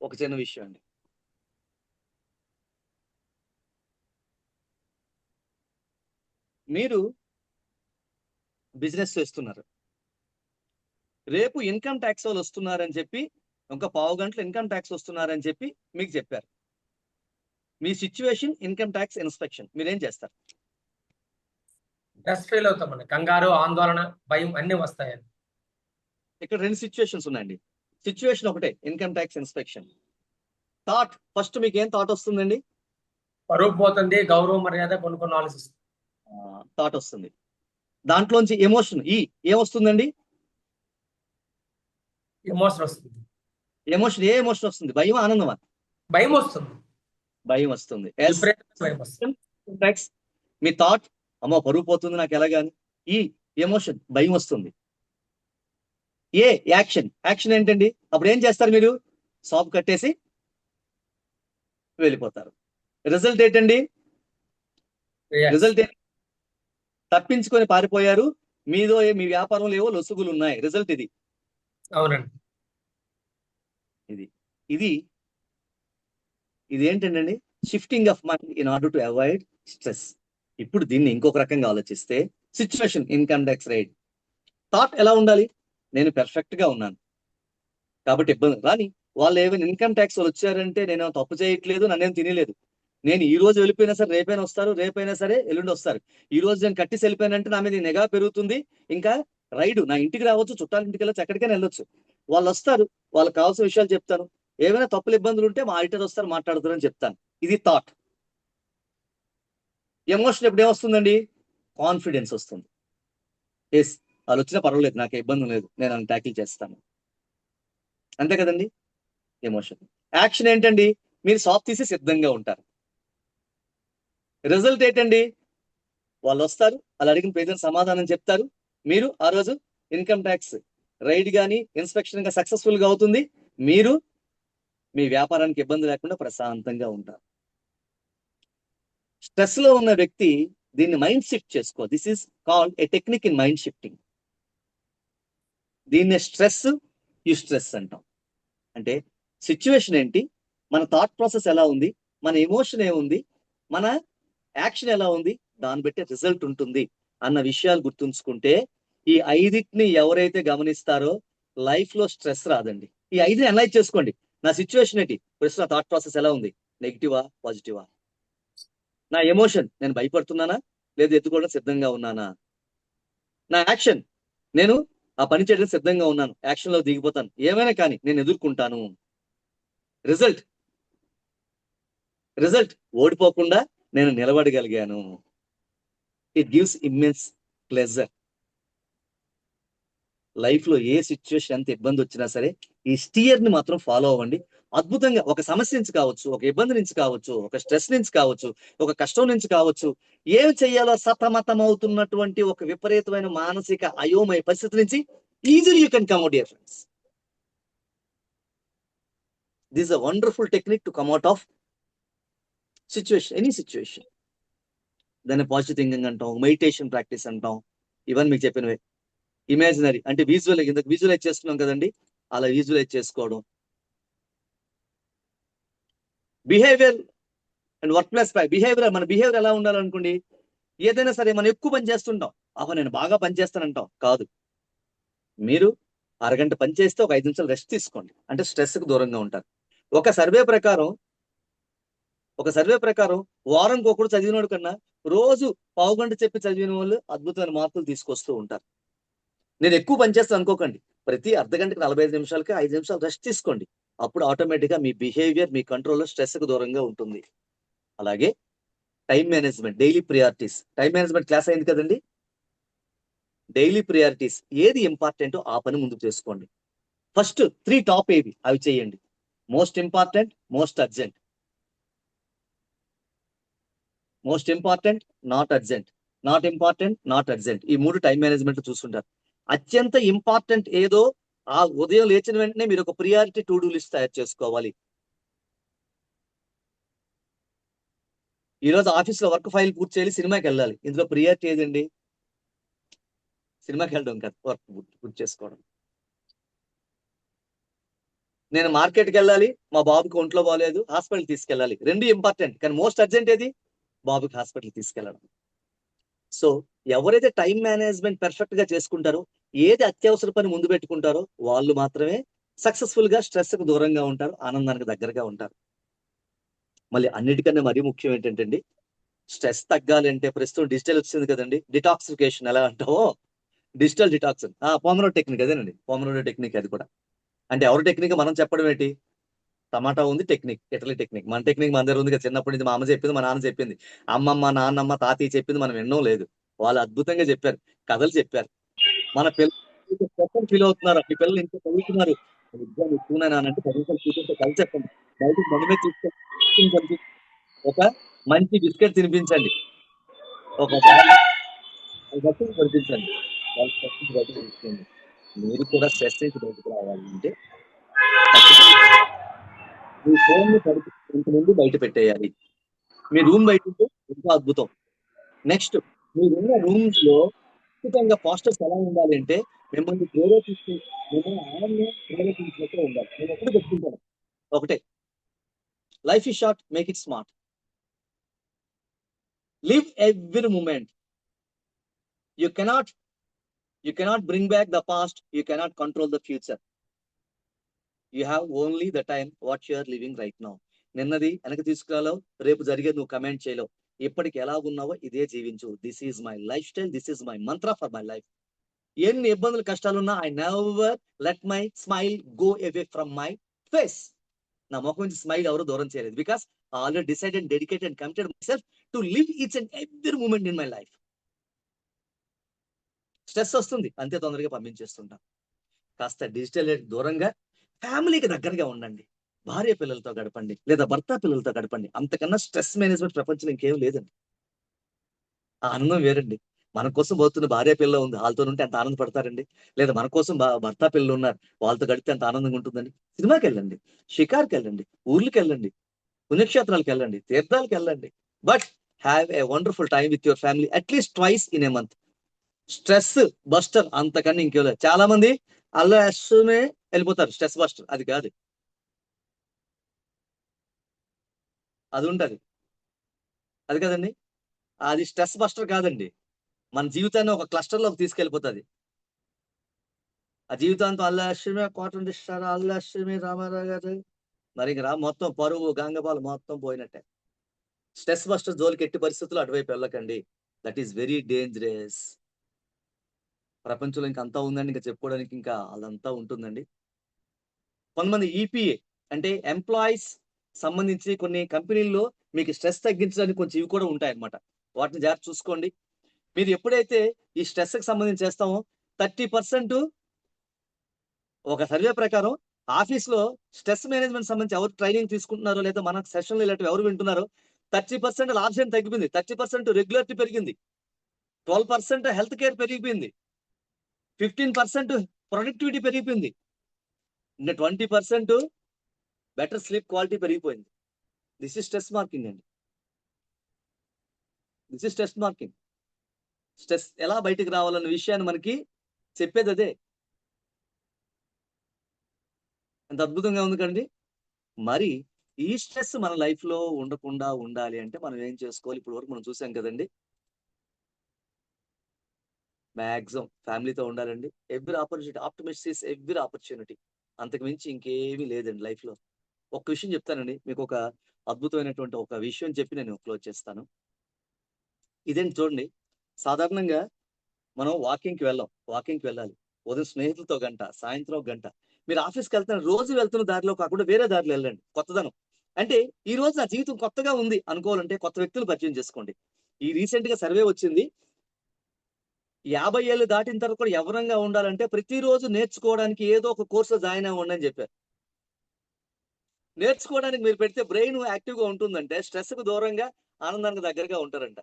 ఒక చిన్న విషయం అండి. మీరు బిజినెస్ చేస్తున్నారు. రేపు ఇన్కమ్ ట్యాక్స్ వాళ్ళు వస్తున్నారని చెప్పి, ఒక పావు గంటలో ఇన్కమ్ ట్యాక్స్ వస్తున్నారని చెప్పి మీకు చెప్పారు. మీ సిచ్యువేషన్ ఇన్కమ్ ట్యాక్స్ ఇన్స్పెక్షన్, మీరేం చేస్తారు? స్ట్రెస్ ఫీల్ అవుతామండి. కంగారు, ఆందోళన, భయం అన్ని వస్తాయండి. ఇక్కడ రెండు సిచ్యువేషన్స్ ఉన్నాయండి. సిచ్యువేషన్ ఒకటే, income tax inspection. Thought, first మీకు ఏం థాట్ వస్తుందండి? పరువు పోతుంది, గౌరవ మర్యాద, కొన్ని ఆలోచిస్తుంది. థాట్ వస్తుంది. దాంట్లోంచి ఎమోషన్, ఏమొస్తుందండి? ఎమోషన్ వస్తుంది. ఎమోషన్, ఏ ఎమోషన్ వస్తుంది? భయం, ఆనందమా? భయం వస్తుంది. భయం వస్తుంది. మీ థాట్, అమ్మో పరువు పోతుంది నాకు ఎలాగాని. ఈ ఎమోషన్, భయం వస్తుంది. యాక్షన్ ఏంటండి? అప్పుడు ఏం చేస్తారు మీరు? షాప్ కట్టేసి వెళ్ళిపోతారు. రిజల్ట్ ఏంటండి? రిజల్ట్ తప్పించుకొని పారిపోయారు. మీ వ్యాపారంలో ఏవో లొసుగులు ఉన్నాయి. రిజల్ట్ ఇది. అవునండి. ఇది ఏంటండి? Shifting of money in order to avoid stress. ఇప్పుడు దీన్ని ఇంకొక రకంగా ఆలోచిస్తే, situation income tax rate. Thought ఎలా ఉండాలి? నేను పెర్ఫెక్ట్ గా ఉన్నాను కాబట్టి ఇబ్బంది రాని. వాళ్ళు ఏమైనా ఇన్కమ్ ట్యాక్స్ వాళ్ళు వచ్చారంటే నేను తప్పు చేయట్లేదు, నన్నేం తినలేదు. నేను ఈ రోజు వెళ్ళిపోయినా సరే రేపైనా వస్తారు, రేపైనా సరే ఎల్లుండి వస్తారు. ఈ రోజు నేను కట్టేసి వెళ్ళిపోయానంటే నా మీద నిఘా పెరుగుతుంది. ఇంకా రైడ్ నా ఇంటికి రావచ్చు, చుట్టాల ఇంటికి వెళ్ళొచ్చు, ఎక్కడికైనా వెళ్ళొచ్చు. వాళ్ళు వస్తారు, వాళ్ళకి కావాల్సిన విషయాలు చెప్తాను. ఏమైనా తప్పులు ఇబ్బందులు ఉంటే మా ఆడిటర్ వస్తారు, మాట్లాడుతారని చెప్తాను. ఇది థాట్. ఎమోషన్ ఎప్పుడు ఏమొస్తుందండి? కాన్ఫిడెన్స్ వస్తుంది. ఎస్, వాళ్ళు వచ్చినా పర్వాలేదు, నాకు ఇబ్బంది లేదు, నేను వాళ్ళని ట్యాకిల్ చేస్తాను. అంతే కదండి ఎమోషన్. యాక్షన్ ఏంటండి? మీరు షాప్ తీసి సిద్ధంగా ఉంటారు. రిజల్ట్ ఏంటండి? వాళ్ళు వస్తారు, వాళ్ళు అడిగిన ప్రజలు సమాధానం చెప్తారు. మీరు ఆ రోజు ఇన్కమ్ ట్యాక్స్ రైడ్ కానీ ఇన్స్పెక్షన్ గా సక్సెస్ఫుల్ గా అవుతుంది. మీరు మీ వ్యాపారానికి ఇబ్బంది లేకుండా ప్రశాంతంగా ఉంటారు. స్ట్రెస్ లో ఉన్న వ్యక్తి దీన్ని మైండ్ షిఫ్ట్ చేసుకో. This is called a technique in mind shifting. దీన్ని స్ట్రెస్ అంటాం. అంటే సిచ్యువేషన్ ఏంటి, మన థాట్ ప్రాసెస్ ఎలా ఉంది, మన ఎమోషన్ ఏముంది, మన యాక్షన్ ఎలా ఉంది, దాన్ని బట్టి రిజల్ట్ ఉంటుంది అన్న విషయాలు గుర్తుంచుకుంటే, ఈ ఐదిటిని ఎవరైతే గమనిస్తారో లైఫ్ లో స్ట్రెస్ రాదండి. ఈ ఐదుని అనలైజ్ చేసుకోండి. నా సిచ్యువేషన్ ఏంటి, ప్రస్తుత థాట్ ప్రాసెస్ ఎలా ఉంది, నెగిటివా పాజిటివా? నా ఎమోషన్, నేను భయపడుతున్నానా లేదు ఎత్తుకోవడం సిద్ధంగా ఉన్నానా? నా యాక్షన్, నేను ఆ పని చేయడానికి సిద్ధంగా ఉన్నాను, యాక్షన్ లో దిగిపోతాను, ఏమైనా కానీ నేను ఎదుర్కొంటాను. రిజల్ట్ ఓడిపోకుండా నేను నిలబడగలిగాను. It gives immense pleasure. Life లో ఏ సిచ్యువేషన్ ఎంత ఇబ్బంది వచ్చినా సరే ఈ స్టియర్ ని మాత్రం ఫాలో అవ్వండి. అద్భుతంగా ఒక సమస్య నుంచి కావచ్చు, ఒక ఇబ్బంది నుంచి కావచ్చు, ఒక స్ట్రెస్ నుంచి కావచ్చు, ఒక కష్టం నుంచి కావచ్చు, ఏం చెయ్యాలో సతమతం అవుతున్నటువంటి ఒక విపరీతమైన మానసిక అయోమయ పరిస్థితి నుంచి easily you can come out dear friends. This a wonderful technique to come out of situation, any situation. దాన్ని పాజిటివ్ థింకింగ్ అంటాం, మెడిటేషన్ ప్రాక్టీస్ అంటాం. ఇవన్నీ మీకు చెప్పినవే. ఇమాజినరీ అంటే విజువలైజ్ చేసుకున్నాం కదండి, అలా విజువలైజ్ చేసుకోవడం. Behaviour and work place behaviour. మన బిహేవియర్ ఎలా ఉండాలనుకోండి, ఏదైనా సరే మనం ఎక్కువ పని చేస్తుంటాం, నేను బాగా పని చేస్తానంటాం కాదు. మీరు అరగంట పని చేస్తే ఒక 5 నిమిషాలు రెస్ట్ తీసుకోండి, అంటే స్ట్రెస్ కు దూరంగా ఉంటారు. ఒక సర్వే ప్రకారం వారానికి ఒకడు చదివినోడు కన్నా రోజు పావుగంట చెప్పి చదివిన వాళ్ళు అద్భుతమైన మార్కులు తీసుకొస్తూ ఉంటారు. నేను ఎక్కువ పనిచేస్తాను అనుకోకండి, ప్రతి అర్ధగంటకి 45 నిమిషాలకి 5 నిమిషాలు రెస్ట్ తీసుకోండి. అప్పుడు ఆటోమేటిక్ గా మీ బిహేవియర్ మీ కంట్రోల్లో స్ట్రెస్ కు దూరంగా ఉంటుంది. అలాగే time management, daily priorities. Time management class అయింది కదండి. డైలీ ప్రియారిటీస్ ఏది ఇంపార్టెంటో ఆ పని ముందుకు చేసుకోండి. ఫస్ట్ 3 టాప్ ఏవి అవి చేయండి. Most important, most urgent, most important, not urgent, not important, not urgent. ఈ 3 టైం మేనేజ్మెంట్ చూస్తుంటారు. అత్యంత ఇంపార్టెంట్ ఏదో ఆ ఉదయం లేచిన వెంటనే మీరు ఒక ప్రియారిటీ టు డూ లిస్ట్ తయారు చేసుకోవాలి. ఈ రోజు ఆఫీస్ లో వర్క్ ఫైల్ పూర్తి చేయాలి, సినిమాకి వెళ్ళాలి. ఇందులో ప్రియారిటీ ఏదండి? సినిమాకి వెళ్ళడం కాదు, వర్క్ పూర్తి చేసుకోవడం. నేను మార్కెట్కి వెళ్ళాలి, మా బాబుకి ఒంట్లో బాగాలేదు, హాస్పిటల్ తీసుకెళ్ళాలి. 2 ఇంపార్టెంట్, కానీ మోస్ట్ అర్జెంట్ ఏది? బాబుకి హాస్పిటల్ తీసుకెళ్ళడం. సో ఎవరైతే టైం మేనేజ్మెంట్ పర్ఫెక్ట్ గా చేసుకుంటారో, ఏది అత్యవసర పని ముందు పెట్టుకుంటారో వాళ్ళు మాత్రమే సక్సెస్ఫుల్ గా స్ట్రెస్ కు దూరంగా ఉంటారు, ఆనందానికి దగ్గరగా ఉంటారు. మళ్ళీ అన్నిటికన్నా మరీ ముఖ్యం ఏంటంటే స్ట్రెస్ తగ్గాలంటే ప్రస్తుతం డిజిటల్ వచ్చింది కదండి. డిటాక్సిఫికేషన్ ఎలా అంటామో డిజిటల్ డిటాక్స్, పోమరో టెక్నిక్ అదేనండి. పోమరో టెక్నిక్ అది కూడా. అంటే ఎవరి టెక్నిక్ మనం చెప్పడం ఏంటి? టమాటా ఉంది టెక్నిక్, ఇటలీ టెక్నిక్. మన టెక్నిక్ మన దగ్గర ఉంది కదా. చిన్నప్పటి నుంచి మా అమ్మ చెప్పింది, మా నాన్న చెప్పింది, అమ్మమ్మ, నాన్నమ్మ, తాతయ్య చెప్పింది మనం ఎన్నో లేదు. వాళ్ళు అద్భుతంగా చెప్పారు, కథలు చెప్పారు. మన పిల్లలు ఫీల్ అవుతున్నారు, మీ పిల్లలు ఇంట్లో చదువుతున్నారు, ఎగ్జామ్ ఎక్కువనంటే 10 నిమిషాలు కూర్చొని కలిసి చెప్పండి. బయటకు బండి మీద తీసుకొని ఒక మంచి బిస్కెట్ తినిపించండి, ఒక బస్సులు పంపించండి, వాళ్ళు స్ట్రెస్ బయటకు తీసుకోండి. మీరు కూడా స్ట్రెస్ నుంచి బయటకు రావాలంటే మీ ఫోన్ ని ఇంటి నుండి బయట పెట్టేయాలి. మీ రూమ్ బయట ఉంటే ఇంకా అద్భుతం. నెక్స్ట్, మీరున్న రూమ్స్ లో ఖచ్చితంగా పాస్టర్స్ ఎలా ఉండాలి అంటే మిమ్మల్ని ప్రేరేపిస్తూ, మిమ్మల్ని ఆనందం ప్రేరేపించినట్టే ఉండాలి. నేను ఎప్పుడు చెప్తుంటాను ఒకటే, life is short, make it smart. Live every moment. You cannot bring back the past, you cannot control the future. You have only the time what you are living right now. నిన్నది వెనక తీసుకురాలేవు, రేపు జరిగేది నువ్వు comment చేయలేవు. ఇప్పటికి ఎలా ఉన్నావో ఇదే జీవించు. This is my lifestyle, this is my mantra for my life. ఎన్ని ఇబ్బందులు కష్టాలున్నా I never let my smile go away from my face. నా ముఖం నుంచి స్మైల్ ఎవరు దూరం చేయలేదు. Because I already decided, dedicated, committed myself to live each and every moment in my life. Stress వస్తుంది, అంతే తొందరగా పంపించేస్తుంటాం. కాస్త డిజిటల్ దూరంగా ఫ్యామిలీకి దగ్గరగా ఉండండి. భార్య పిల్లలతో గడపండి, లేదా భర్త పిల్లలతో గడపండి. అంతకన్నా స్ట్రెస్ మేనేజ్మెంట్ ప్రపంచంలో ఇంకేం లేదండి. ఆ ఆనందం వేరండి. మన కోసం పోతున్న భార్య పిల్ల ఉంది, వాళ్ళతో ఉంటే ఎంత ఆనందపడతారండి. లేదా మన కోసం భర్త పిల్లలు ఉన్నారు, వాళ్ళతో గడిపితే ఎంత ఆనందంగా ఉంటుందండి. సినిమాకి వెళ్ళండి, షికార్కి వెళ్ళండి, ఊర్లకు వెళ్ళండి, పుణ్యక్షేత్రాలకు వెళ్ళండి, తీర్థాలకు వెళ్ళండి. But have a wonderful time with your family at least twice in a month. Stress buster అంతకన్నా ఇంకేం లేదు. చాలా మంది అలా అస్సుమే వెళ్ళిపోతారు స్ట్రెస్ బస్టర్. అది కాదు, అది ఉంటది, అది కదండి. అది స్ట్రెస్ బస్టర్ కాదండి. మన జీవితాన్ని ఒక క్లస్టర్ లోకి తీసుకెళ్ళిపోతుంది. ఆ జీవితాంతం అల్లమే కోటం ఇస్తారు, అల్లమే రామారావు గారు, మరి ఇంక మొత్తం పరువు గంగపాలు మొత్తం పోయినట్టే. స్ట్రెస్ బస్టర్ జోలికి ఎట్టి పరిస్థితుల్లో అటువైపు వెళ్ళకండి. That is very dangerous. ప్రపంచంలో ఇంకా అంతా ఉందండి, ఇంకా చెప్పుకోవడానికి ఇంకా అదంతా ఉంటుందండి. కొంతమంది ఈపీఏ అంటే ఎంప్లాయీస్ సంబంధించి కొన్ని కంపెనీల్లో మీకు స్ట్రెస్ తగ్గించడానికి కొంచెం ఇవి కూడా ఉంటాయి అన్నమాట. వాటిని జాగ్రత్త చూసుకోండి. మీరు ఎప్పుడైతే ఈ స్ట్రెస్ కి సంబంధించి చేస్తామో 30% ఒక సర్వే ప్రకారం ఆఫీస్ లో స్ట్రెస్ మేనేజ్మెంట్ సంబంధించి ఎవరు ట్రైనింగ్ తీసుకుంటున్నారో లేదా మన సెషన్లు ఇలాంటివి ఎవరు వింటున్నారో 30% ఆబ్సెంట్ తగ్గిపోయింది, 30% రెగ్యులారిటీ పెరిగింది, 12% హెల్త్ కేర్ పెరిగిపోయింది, 15% ప్రొడక్టివిటీ పెరిగిపోయింది, ఇంకా 20% బెటర్ స్లీప్ క్వాలిటీ పెరిగిపోయింది. దిస్ ఇస్ స్ట్రెస్ మార్కింగ్ అండి. This is stress marking. Stress ఎలా బయటికి రావాలన్న విషయాన్ని మనకి చెప్పేది అదే. ఎంత అద్భుతంగా ఉంది కండి. మరి ఈ స్ట్రెస్ మన లైఫ్ లో ఉండకుండా ఉండాలి అంటే మనం ఏం చేసుకోవాలి? ఇప్పటి వరకు మనం చూసాం కదండి. మ్యాక్సిమం ఫ్యామిలీతో ఉండాలండి. Every opportunity, optimist is every opportunity. అంతకు మించి ఇంకేమీ లేదండి లైఫ్ లో. ఒక్క విషయం చెప్తానండి మీకు, ఒక అద్భుతమైనటువంటి ఒక విషయం చెప్పి నేను క్లోజ్ చేస్తాను. ఇదేంటి చూడండి, సాధారణంగా మనం వాకింగ్కి వెళ్ళాలి. ఉదయం స్నేహితులతో గంట, సాయంత్రం 1 గంట. మీరు ఆఫీస్కి వెళ్తున్న రోజు వెళ్తున్న దారిలో కాకుండా వేరే దారిలో వెళ్ళండి. కొత్తదనం అంటే ఈ రోజు నా జీవితం కొత్తగా ఉంది అనుకోవాలంటే కొత్త వ్యక్తులు పరిచయం చేసుకోండి. ఈ రీసెంట్ గా సర్వే వచ్చింది, 50 ఏళ్ళు దాటిన తర్వాత కూడా యవ్వనంగా ఉండాలంటే ప్రతిరోజు నేర్చుకోవడానికి ఏదో ఒక కోర్సులో జాయిన్ అవ్వండి అని చెప్పారు. నేర్చుకోవడానికి మీరు పెడితే బ్రెయిన్ యాక్టివ్ గా ఉంటుందంటే స్ట్రెస్ కు దూరంగా ఆనందానికి దగ్గరగా ఉంటారంట.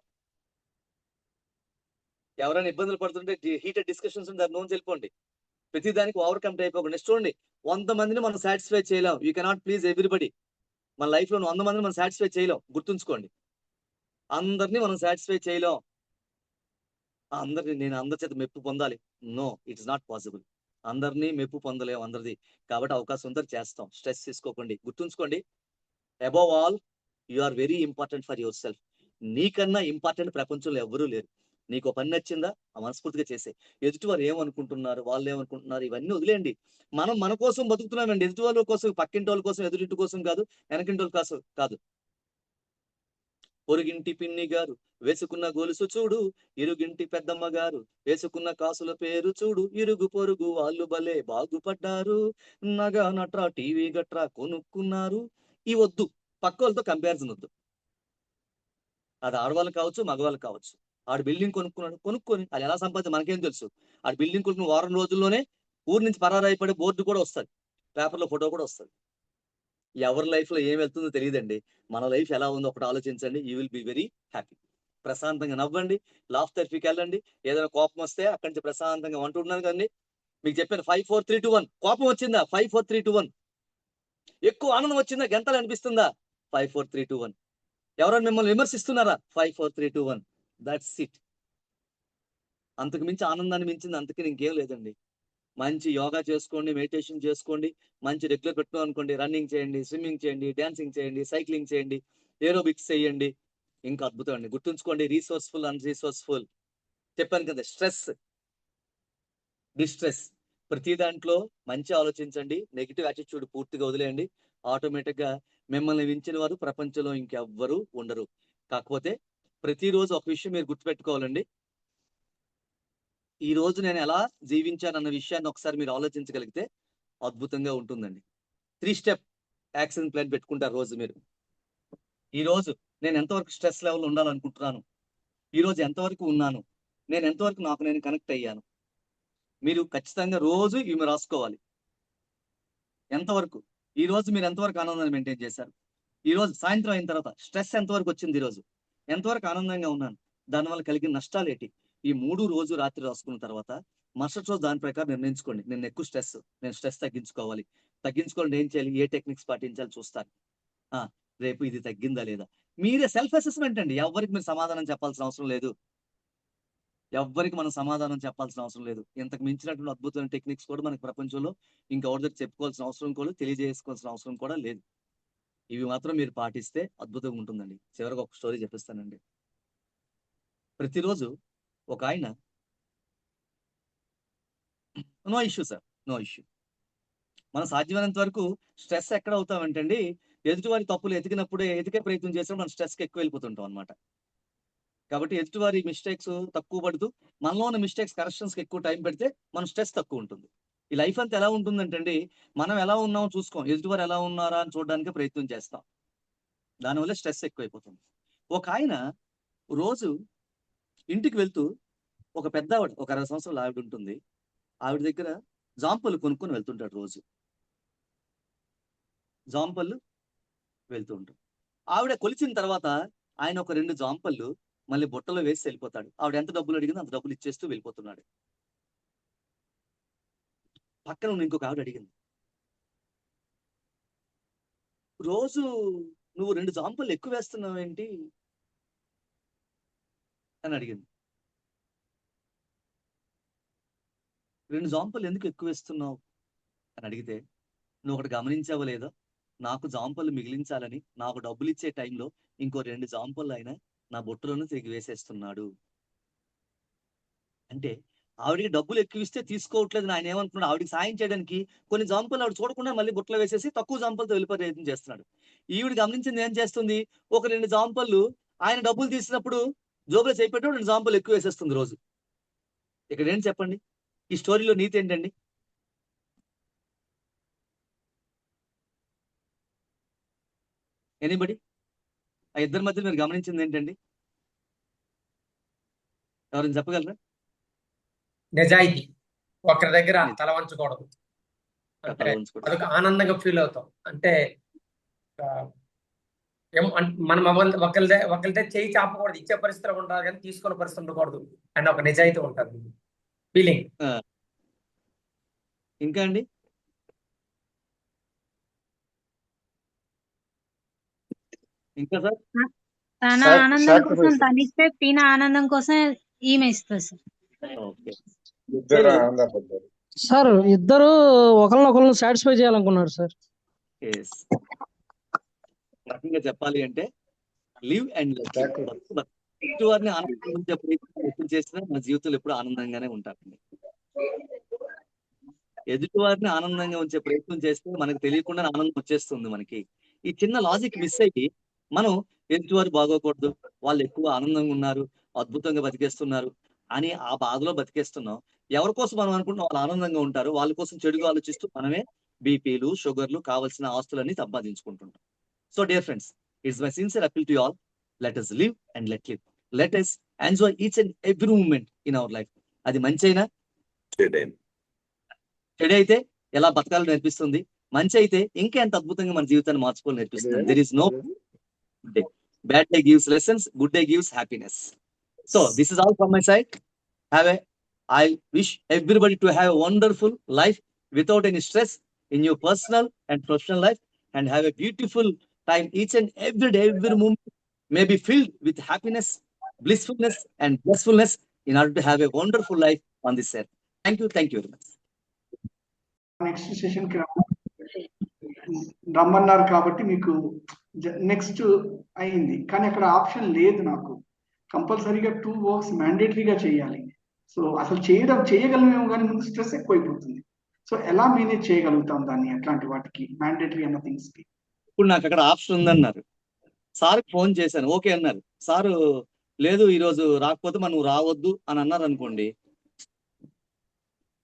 ఎవరైనా ఇబ్బందులు పడుతుంటే హీటెడ్ డిస్కషన్స్ ఉంటే దాని నోన్ వెళ్ళిపోండి. ప్రతి దానికి ఓవర్కమ్ అయిపోకండి. నెక్స్ట్ చూడండి, 100 మందిని మనం సాటిస్ఫై చేయలేం. You cannot please everybody. మన లైఫ్ లో 100 మందిని మనం సాటిస్ఫై చేయలేం, గుర్తుంచుకోండి. అందరినీ మనం సాటిస్ఫై చేయలేం. నేను అందరి చేత మెప్పు పొందాలి, నో, ఇట్స్ నాట్ పాసిబుల్. అందరినీ మెప్పు పొందలేం అందరిది. కాబట్టి అవకాశం ఉంటే చేస్తాం. స్ట్రెస్ తీసుకోకండి. గుర్తుంచుకోండి, above all you are very important for your self. నీకన్నా ఇంపార్టెంట్ ప్రపంచంలో ఎవరూ లేరు. నీకు పని నచ్చిందా ఆ మనస్ఫూర్తిగా చేసే. ఎదుటి వారు ఏమనుకుంటున్నారు, వాళ్ళు ఏమనుకుంటున్నారు, ఇవన్నీ వదిలేయండి. మనం మన కోసం బతుకుతున్నామండి. ఎదుటి వాళ్ళ కోసం, పక్కింటి వాళ్ళ కోసం, ఎదురింటి కోసం కాదు, వెనకింటి వాళ్ళ కోసం కాదు. పొరుగింటి పిన్ని గారు వేసుకున్న గొలుసు చూడు, ఇరుగింటి పెద్దమ్మ గారు వేసుకున్న కాసుల పేరు చూడు, ఇరుగు పొరుగు వాళ్ళు భలే బాగుపడ్డారు, నగా నట్రా టీవీ గట్రా కొనుక్కున్నారు. ఈ వద్దు, పక్క వాళ్ళతో కంపారిజన్ వద్దు. అది ఆడవాళ్ళు కావచ్చు, మగవాళ్ళు కావచ్చు. ఆడు బిల్డింగ్ కొనుక్కొని అది ఎలా సంపాదించి మనకేం తెలుసు. ఆడు బిల్డింగ్ కొనుక్కున్న వారం రోజుల్లోనే ఊరి నుంచి పరారైపడే బోర్డు కూడా వస్తుంది, పేపర్లో ఫోటో కూడా వస్తుంది. ఎవరి లైఫ్ లో ఏం వెళ్తుందో తెలియదండి. మన లైఫ్ ఎలా ఉందో ఒకటి ఆలోచించండి. You will be very happy. ప్రశాంతంగా నవ్వండి, లాఫ్ థెరపీకి వెళ్ళండి. ఏదైనా కోపం వస్తే అక్కడి నుంచి ప్రశాంతంగా అంటున్నాను కానీ మీకు చెప్పాను 5 4 3 2 1. కోపం వచ్చిందా 5 4 3 2 1. ఎక్కువ ఆనందం వచ్చిందా గంటలు అనిపిస్తుందా 5 4 3 2 1. ఎవరైనా మిమ్మల్ని విమర్శిస్తున్నారా 5 4 3 2 1. That's it. అంతకు మించి ఆనందాన్ని మించింది అంతకు ఇంకేం లేదండి. మంచి యోగా చేసుకోండి, మెడిటేషన్ చేసుకోండి, మంచి రెగ్యులర్ పెట్టుకో అనుకోండి. రన్నింగ్ చేయండి, స్విమ్మింగ్ చేయండి, డాన్సింగ్ చేయండి, సైక్లింగ్ చేయండి, ఏరోబిక్స్ చేయండి. ఇంకా అద్భుతం అండి. గుర్తుంచుకోండి, రీసోర్స్ఫుల్ అండ్ రీసోర్స్ఫుల్. చెప్పాను కదా, స్ట్రెస్, డిస్ట్రెస్, ప్రతి దాంట్లో మంచి ఆలోచించండి. నెగిటివ్ యాటిట్యూడ్ పూర్తిగా వదిలేయండి. ఆటోమేటిక్ గా మిమ్మల్ని మించిన వారు ప్రపంచంలో ఇంకెవ్వరూ ఉండరు. కాకపోతే ప్రతిరోజు ఒక విషయం మీరు గుర్తుపెట్టుకోవాలండి. ఈ రోజు నేను ఎలా జీవించానన్న విషయాన్ని ఒకసారి మీరు ఆలోచించగలిగితే అద్భుతంగా ఉంటుందండి. 3 స్టెప్ యాక్షన్ ప్లాన్ పెట్టుకుంటారు రోజు మీరు. ఈ రోజు నేను ఎంతవరకు స్ట్రెస్ లెవెల్ ఉండాలనుకుంటున్నాను, ఈ రోజు ఎంతవరకు ఉన్నాను, నేను ఎంతవరకు నాకు నేను కనెక్ట్ అయ్యాను. మీరు ఖచ్చితంగా రోజు ఇవి మీరు రాసుకోవాలి. ఎంతవరకు ఈ రోజు మీరు ఎంతవరకు ఆనందాన్ని మెయింటైన్ చేశారు, ఈ రోజు సాయంత్రం అయిన తర్వాత స్ట్రెస్ ఎంతవరకు వచ్చింది, ఈ రోజు ఎంతవరకు ఆనందంగా ఉన్నాను, దానివల్ల కలిగిన నష్టాలు ఏంటి. ఈ 3 రోజు రాత్రి రాసుకున్న తర్వాత మరుసటి రోజు దాని ప్రకారం నిర్ణయించుకోండి. నేను ఎక్కువ నేను స్ట్రెస్ తగ్గించుకోవాలంటే ఏం చేయాలి, ఏ టెక్నిక్స్ పాటించాలి చూస్తాను. రేపు ఇది తగ్గిందా లేదా. మీరే సెల్ఫ్ అసెస్మెంట్ అండి. ఎవరికి మీరు సమాధానం చెప్పాల్సిన అవసరం లేదు. ఎవ్వరికి మనం సమాధానం చెప్పాల్సిన అవసరం లేదు. ఇంతకు మించినటువంటి అద్భుతమైన టెక్నిక్స్ కూడా మనకి ప్రపంచంలో ఇంకెవరి దగ్గర చెప్పుకోవాల్సిన అవసరం కూడా, తెలియజేసుకోవాల్సిన అవసరం కూడా లేదు. ఇవి మాత్రం మీరు పాటిస్తే అద్భుతంగా ఉంటుందండి. చివరికి ఒక స్టోరీ చెప్పిస్తానండి. ప్రతిరోజు ఒక ఆయన, no issue sir, no issue. మనం సాధ్యమైనంత వరకు స్ట్రెస్ ఎక్కడ అవుతామంటే అండి, ఎదుటివారి తప్పులు ఎతికే ప్రయత్నం చేసినప్పుడు మనం స్ట్రెస్కి ఎక్కువ వెళ్ళిపోతుంటాం అనమాట. కాబట్టి ఎదుటివారి మిస్టేక్స్ తక్కువ పడుతూ మనలో ఉన్న మిస్టేక్స్ కరెక్షన్స్కి ఎక్కువ టైం పెడితే మన స్ట్రెస్ తక్కువ ఉంటుంది. ఈ లైఫ్ అంతా ఎలా ఉంటుందంటే అండి, మనం ఎలా ఉన్నామో చూసుకోం, ఎదుటివారు ఎలా ఉన్నారా అని చూడడానికి ప్రయత్నం చేస్తాం. దానివల్ల స్ట్రెస్ ఎక్కువైపోతుంది. ఒక ఆయన రోజు ఇంటికి వెళ్తూ ఒక పెద్ద ఆవిడ, ఒక 60 సంవత్సరాల ఆవిడ ఉంటుంది. ఆవిడ దగ్గర జాంపళ్ళు కొనుక్కొని వెళ్తుంటాడు. రోజు జాంపళ్ళు వెళ్తూ ఉంటాడు. ఆవిడ కొలిచిన తర్వాత ఆయన ఒక 2 జాంపళ్ళు మళ్ళీ బుట్టలో వేసి వెళ్ళిపోతాడు. ఆవిడ ఎంత డబ్బులు అడిగిందో అంత డబ్బులు ఇచ్చేస్తూ వెళ్ళిపోతున్నాడు. పక్కన ఉన్న ఇంకొక ఆవిడ అడిగింది, రోజు నువ్వు 2 జాంపళ్ళు ఎక్కువ వేస్తున్నావు ఏంటి అని అడిగింది. 2 జాంపళ్ళు ఎందుకు ఎక్కువ వేస్తున్నావు అని అడిగితే, నువ్వు ఒకటి గమనించావో లేదో, నాకు జాంపళ్ళు మిగిలించాలని నాకు డబ్బులు ఇచ్చే టైంలో ఇంకో 2 జాంపళ్ళు ఆయన నా బొట్టులోనే తిరిగి వేసేస్తున్నాడు. అంటే ఆవిడికి డబ్బులు ఎక్కువ ఇస్తే తీసుకోవట్లేదు. ఆయన ఏమనుకున్నాడు, ఆవిడికి సాయం చేయడానికి కొన్ని జాంపళ్ళు ఆవిడ చూడకుండా మళ్ళీ బుట్టలో వేసేసి తక్కువ జాంపలతో వెళ్ళిపోయే ప్రయత్నం చేస్తున్నాడు. ఈవిడ గమనించింది ఏం చేస్తుంది, ఒక 2 జాంపళ్ళు ఆయన డబ్బులు తీసినప్పుడు జోబులో చేపెట్టు 2 జాంపళ్ళు ఎక్కువ వేసేస్తుంది రోజు. ఇక్కడ ఏంటి చెప్పండి, ఈ స్టోరీలో నీతి ఏంటండి? ఎనీబడి? ఆ ఇద్దరి మధ్య మీరు గమనించింది ఏంటండి? ఎవరైనా చెప్పగలరా? నిజాయితీ. ఒకరి దగ్గర తల వంచకూడదు. అంటే అదొక ఆనందంగా ఫీల్ అవుతాం. అంటే మనం ఒకరిదే చేయి చాపకూడదు, ఇచ్చే పరిస్థితిలో ఉంటారు కానీ తీసుకునే పరిస్థితి ఉండకూడదు అని ఒక నిజాయితీ ఉంటుంది, ఫీలింగ్. ఇంకా అండి? ఇంకా సార్? తన ఆనందం కోసం తనిస్తే తిన ఆనందం కోసం ఈమె ఇస్తుంది సార్. ఇద్దరు ఒకరినొకరు సాటిస్ఫై చేయాలనుకున్నారు సార్. రకంగా చెప్పాలి అంటే లివ్ అండ్ వారిని ఆనందం ఎప్పుడు చేసినా మన జీవితంలో ఎప్పుడు ఆనందంగానే ఉంటారండి. ఎదుటి వారిని ఆనందంగా ఉంచే ప్రయత్నం చేస్తే మనకు తెలియకుండా ఆనందం వచ్చేస్తుంది మనకి. ఈ చిన్న లాజిక్ మిస్ అయ్యి మనం ఎదుటివారు బాగోకూడదు, వాళ్ళు ఎక్కువ ఆనందంగా ఉన్నారు, అద్భుతంగా బతికేస్తున్నారు అని ఆ బాధలో బతికేస్తున్నాం. ఎవరి కోసం మనం అనుకుంటున్నాం వాళ్ళు ఆనందంగా ఉంటారు, వాళ్ళ కోసం చెడుగా ఆలోచిస్తూ మనమే బీపీలు, షుగర్లు, కావాల్సిన ఆస్తులన్నీ సంపాదించుకుంటుంటాం. So dear friends, it's my sincere appeal to all, let us live and let live. Let us enjoy each and every moment in our life. అది మంచి అయినా చెడు అయితే ఎలా బతకాలో నేర్పిస్తుంది, మంచి అయితే ఇంకా ఎంత అద్భుతంగా మన జీవితాన్ని మార్చుకోవాలని నేర్పిస్తుంది. There is no day. Bad day gives lessons, good day gives happiness. So this is all from my side. I wish everybody to have a wonderful life without any stress in your personal and professional life, and have a beautiful time each and every day. Every moment may be filled with happiness, blissfulness and blissfulness in order to have a wonderful life on this earth. Thank you very much. Next session కి రమ్మన్నారు కాబట్టి మీకు next అయింది, కానీ అక్కడ option లేదు. నాకు కంపల్సరీగా 2 వర్క్స్ మ్యాండేటరీగా చేయాలి. సో అసలు చేయగలమేమో కానీ ముందు స్ట్రెస్ ఎక్కువైపోతుంది. సో ఎలా మేనేజ్ చేయగలుగుతాం దాన్ని అట్లాంటి వాటికి మ్యాండేటరీ అన్న థింగ్స్ కి? ఇప్పుడు నాకు అక్కడ ఆప్షన్ ఉందన్నారు, సార్కి ఫోన్ చేశాను, ఓకే అన్నారు. సారు లేదు ఈరోజు రాకపోతే మనం రావద్దు అని అన్నారు అనుకోండి,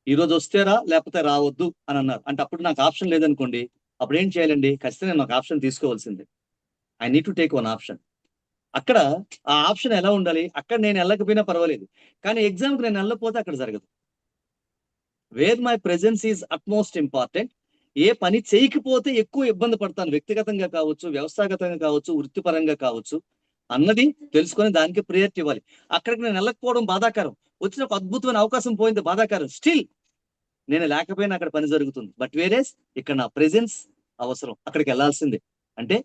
ఈరోజు వస్తేరా లేకపోతే రావద్దు అని అన్నారు అంటే అప్పుడు నాకు ఆప్షన్ లేదనుకోండి, అప్పుడు ఏం చేయాలండి? ఖచ్చితంగా నేను ఒక ఆప్షన్ తీసుకోవాల్సిందే. I need to take 1 option. అక్కడ ఆ ఆప్షన్ ఎలా ఉండాలి? అక్కడ నేను వెళ్ళకపోయినా పర్వాలేదు, కానీ ఎగ్జామ్కి నేను వెళ్ళకపోతే అక్కడ జరగదు. Where my presence is utmost important. ఏ పని చేయకపోతే ఎక్కువ ఇబ్బంది పడతాను, వ్యక్తిగతంగా కావచ్చు, వ్యవస్థాగతంగా కావచ్చు, వృత్తిపరంగా కావచ్చు అన్నది తెలుసుకొని దానికి ప్రియారిటీ ఇవ్వాలి. అక్కడికి నేను వెళ్ళకపోవడం బాధాకరం, వచ్చిన ఒక అద్భుతమైన అవకాశం పోయింది బాధాకరం. స్టిల్ నేను లేకపోయినా అక్కడ పని జరుగుతుంది. బట్ వేరేస్ ఇక్కడ నా ప్రెజెన్స్ అవసరం, అక్కడికి వెళ్ళాల్సిందే. అంటే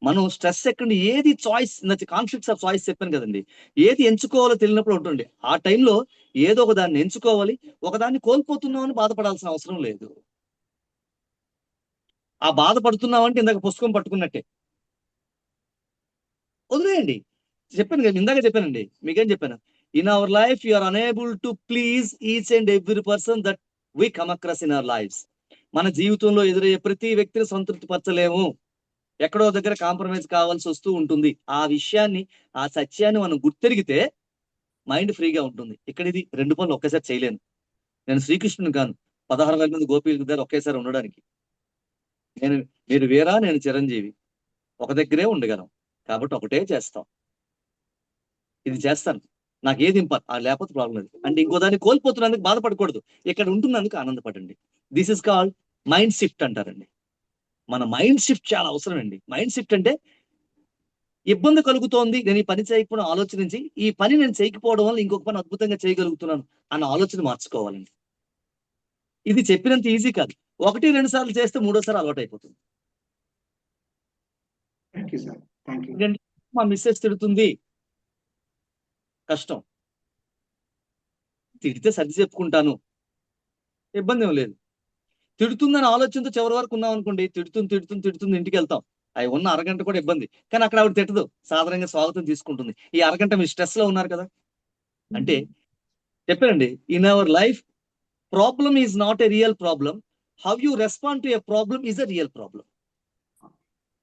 మనం స్ట్రెస్ ఎక్కండి, ఏది చాయిస్, కాన్ఫ్లిక్ట్స్ ఆఫ్ చాయిస్ చెప్పాను కదండి, ఏది ఎంచుకోవాలో తెలియనప్పుడు ఉంటుంది. ఆ టైంలో ఏదో ఒక దాన్ని ఎంచుకోవాలి, ఒకదాన్ని కోల్పోతున్నామని బాధపడాల్సిన అవసరం లేదు. ఆ బాధపడుతున్నామంటే ఇందాక పుస్తకం పట్టుకున్నట్టే, వదిలేయండి. చెప్పాను కదా, ఇందాక చెప్పానండి, మీకేం చెప్పాను? In our life you are unable to please each and every person that we come across in our lives. మన జీవితంలో ఎదురయ్యే ప్రతి వ్యక్తిని సంతృప్తి పరచలేము, ఎక్కడో దగ్గర కాంప్రమైజ్ కావాల్సి వస్తూ ఉంటుంది. ఆ విషయాన్ని, ఆ సత్యాన్ని మనం గుర్తెరిగితే మైండ్ ఫ్రీగా ఉంటుంది. ఇక్కడ ఇది 2 పనులు ఒకేసారి చేయలేను. నేను శ్రీకృష్ణుని కాను 16,000 మంది గోపీల దగ్గర ఒకేసారి ఉండడానికి. మీరు వీరా, నేను చిరంజీవి, ఒక దగ్గరే ఉండగలం. కాబట్టి ఒకటే చేస్తాం, ఇది చేస్తాను, నాకు ఏది లేకపోతే ప్రాబ్లం లేదు. అంటే ఇంకో దాన్ని కోల్పోతున్నందుకు బాధపడకూడదు, ఇక్కడ ఉంటున్నందుకు ఆనందపడండి. This is called mind shift అంటారండి. మన మైండ్ షిఫ్ట్ చాలా అవసరం అండి. మైండ్ షిఫ్ట్ అంటే ఇబ్బంది కలుగుతోంది, నేను ఈ పని చేయకపోవడం ఆలోచించి ఈ పని నేను చేయకపోవడం వల్ల ఇంకొక పని అద్భుతంగా చేయగలుగుతున్నాను అన్న ఆలోచన మార్చుకోవాలండి. ఇది చెప్పినంత ఈజీ కాదు, 1-2 సార్లు చేస్తే 3వ సారి అలవాటు అయిపోతుంది. మా మిస్సెస్ తిడుతుంది, కష్టం. తిడితే సర్ది చెప్పుకుంటాను, ఇబ్బంది ఏం లేదు. తిడుతుందని ఆలోచనతో చివరి వరకు ఉన్నాం అనుకోండి, తిడుతుంది ఇంటికి వెళ్తాం, అవి ఉన్న అరగంట కూడా ఇబ్బంది. కానీ అక్కడ ఆవిడ తిట్టదు, సాధారణంగా స్వాగతం తీసుకుంటుంది. ఈ అరగంట మీరు స్ట్రెస్ లో ఉన్నారు కదా. అంటే చెప్పానండి, in our life problem is not a real problem, how you respond to a problem is a real problem.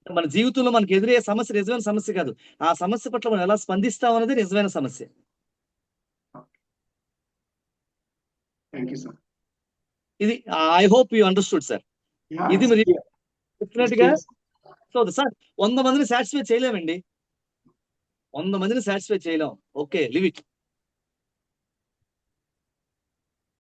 మన జీవితంలో మనకి ఎదురయ్యే సమస్య నిజమైన సమస్య కాదు, ఆ సమస్య పట్ల మనం ఎలా స్పందిస్తాం అనేది నిజమైన సమస్య. ఇది I hope you understood sir. ఇది మరి డెఫినెట్ గా అవుతుంది సార్. 100 మందిని సాటిస్ఫై చేయలేమండి. 100 మందిని సాటిస్ఫై చేయలేం. Okay, live it.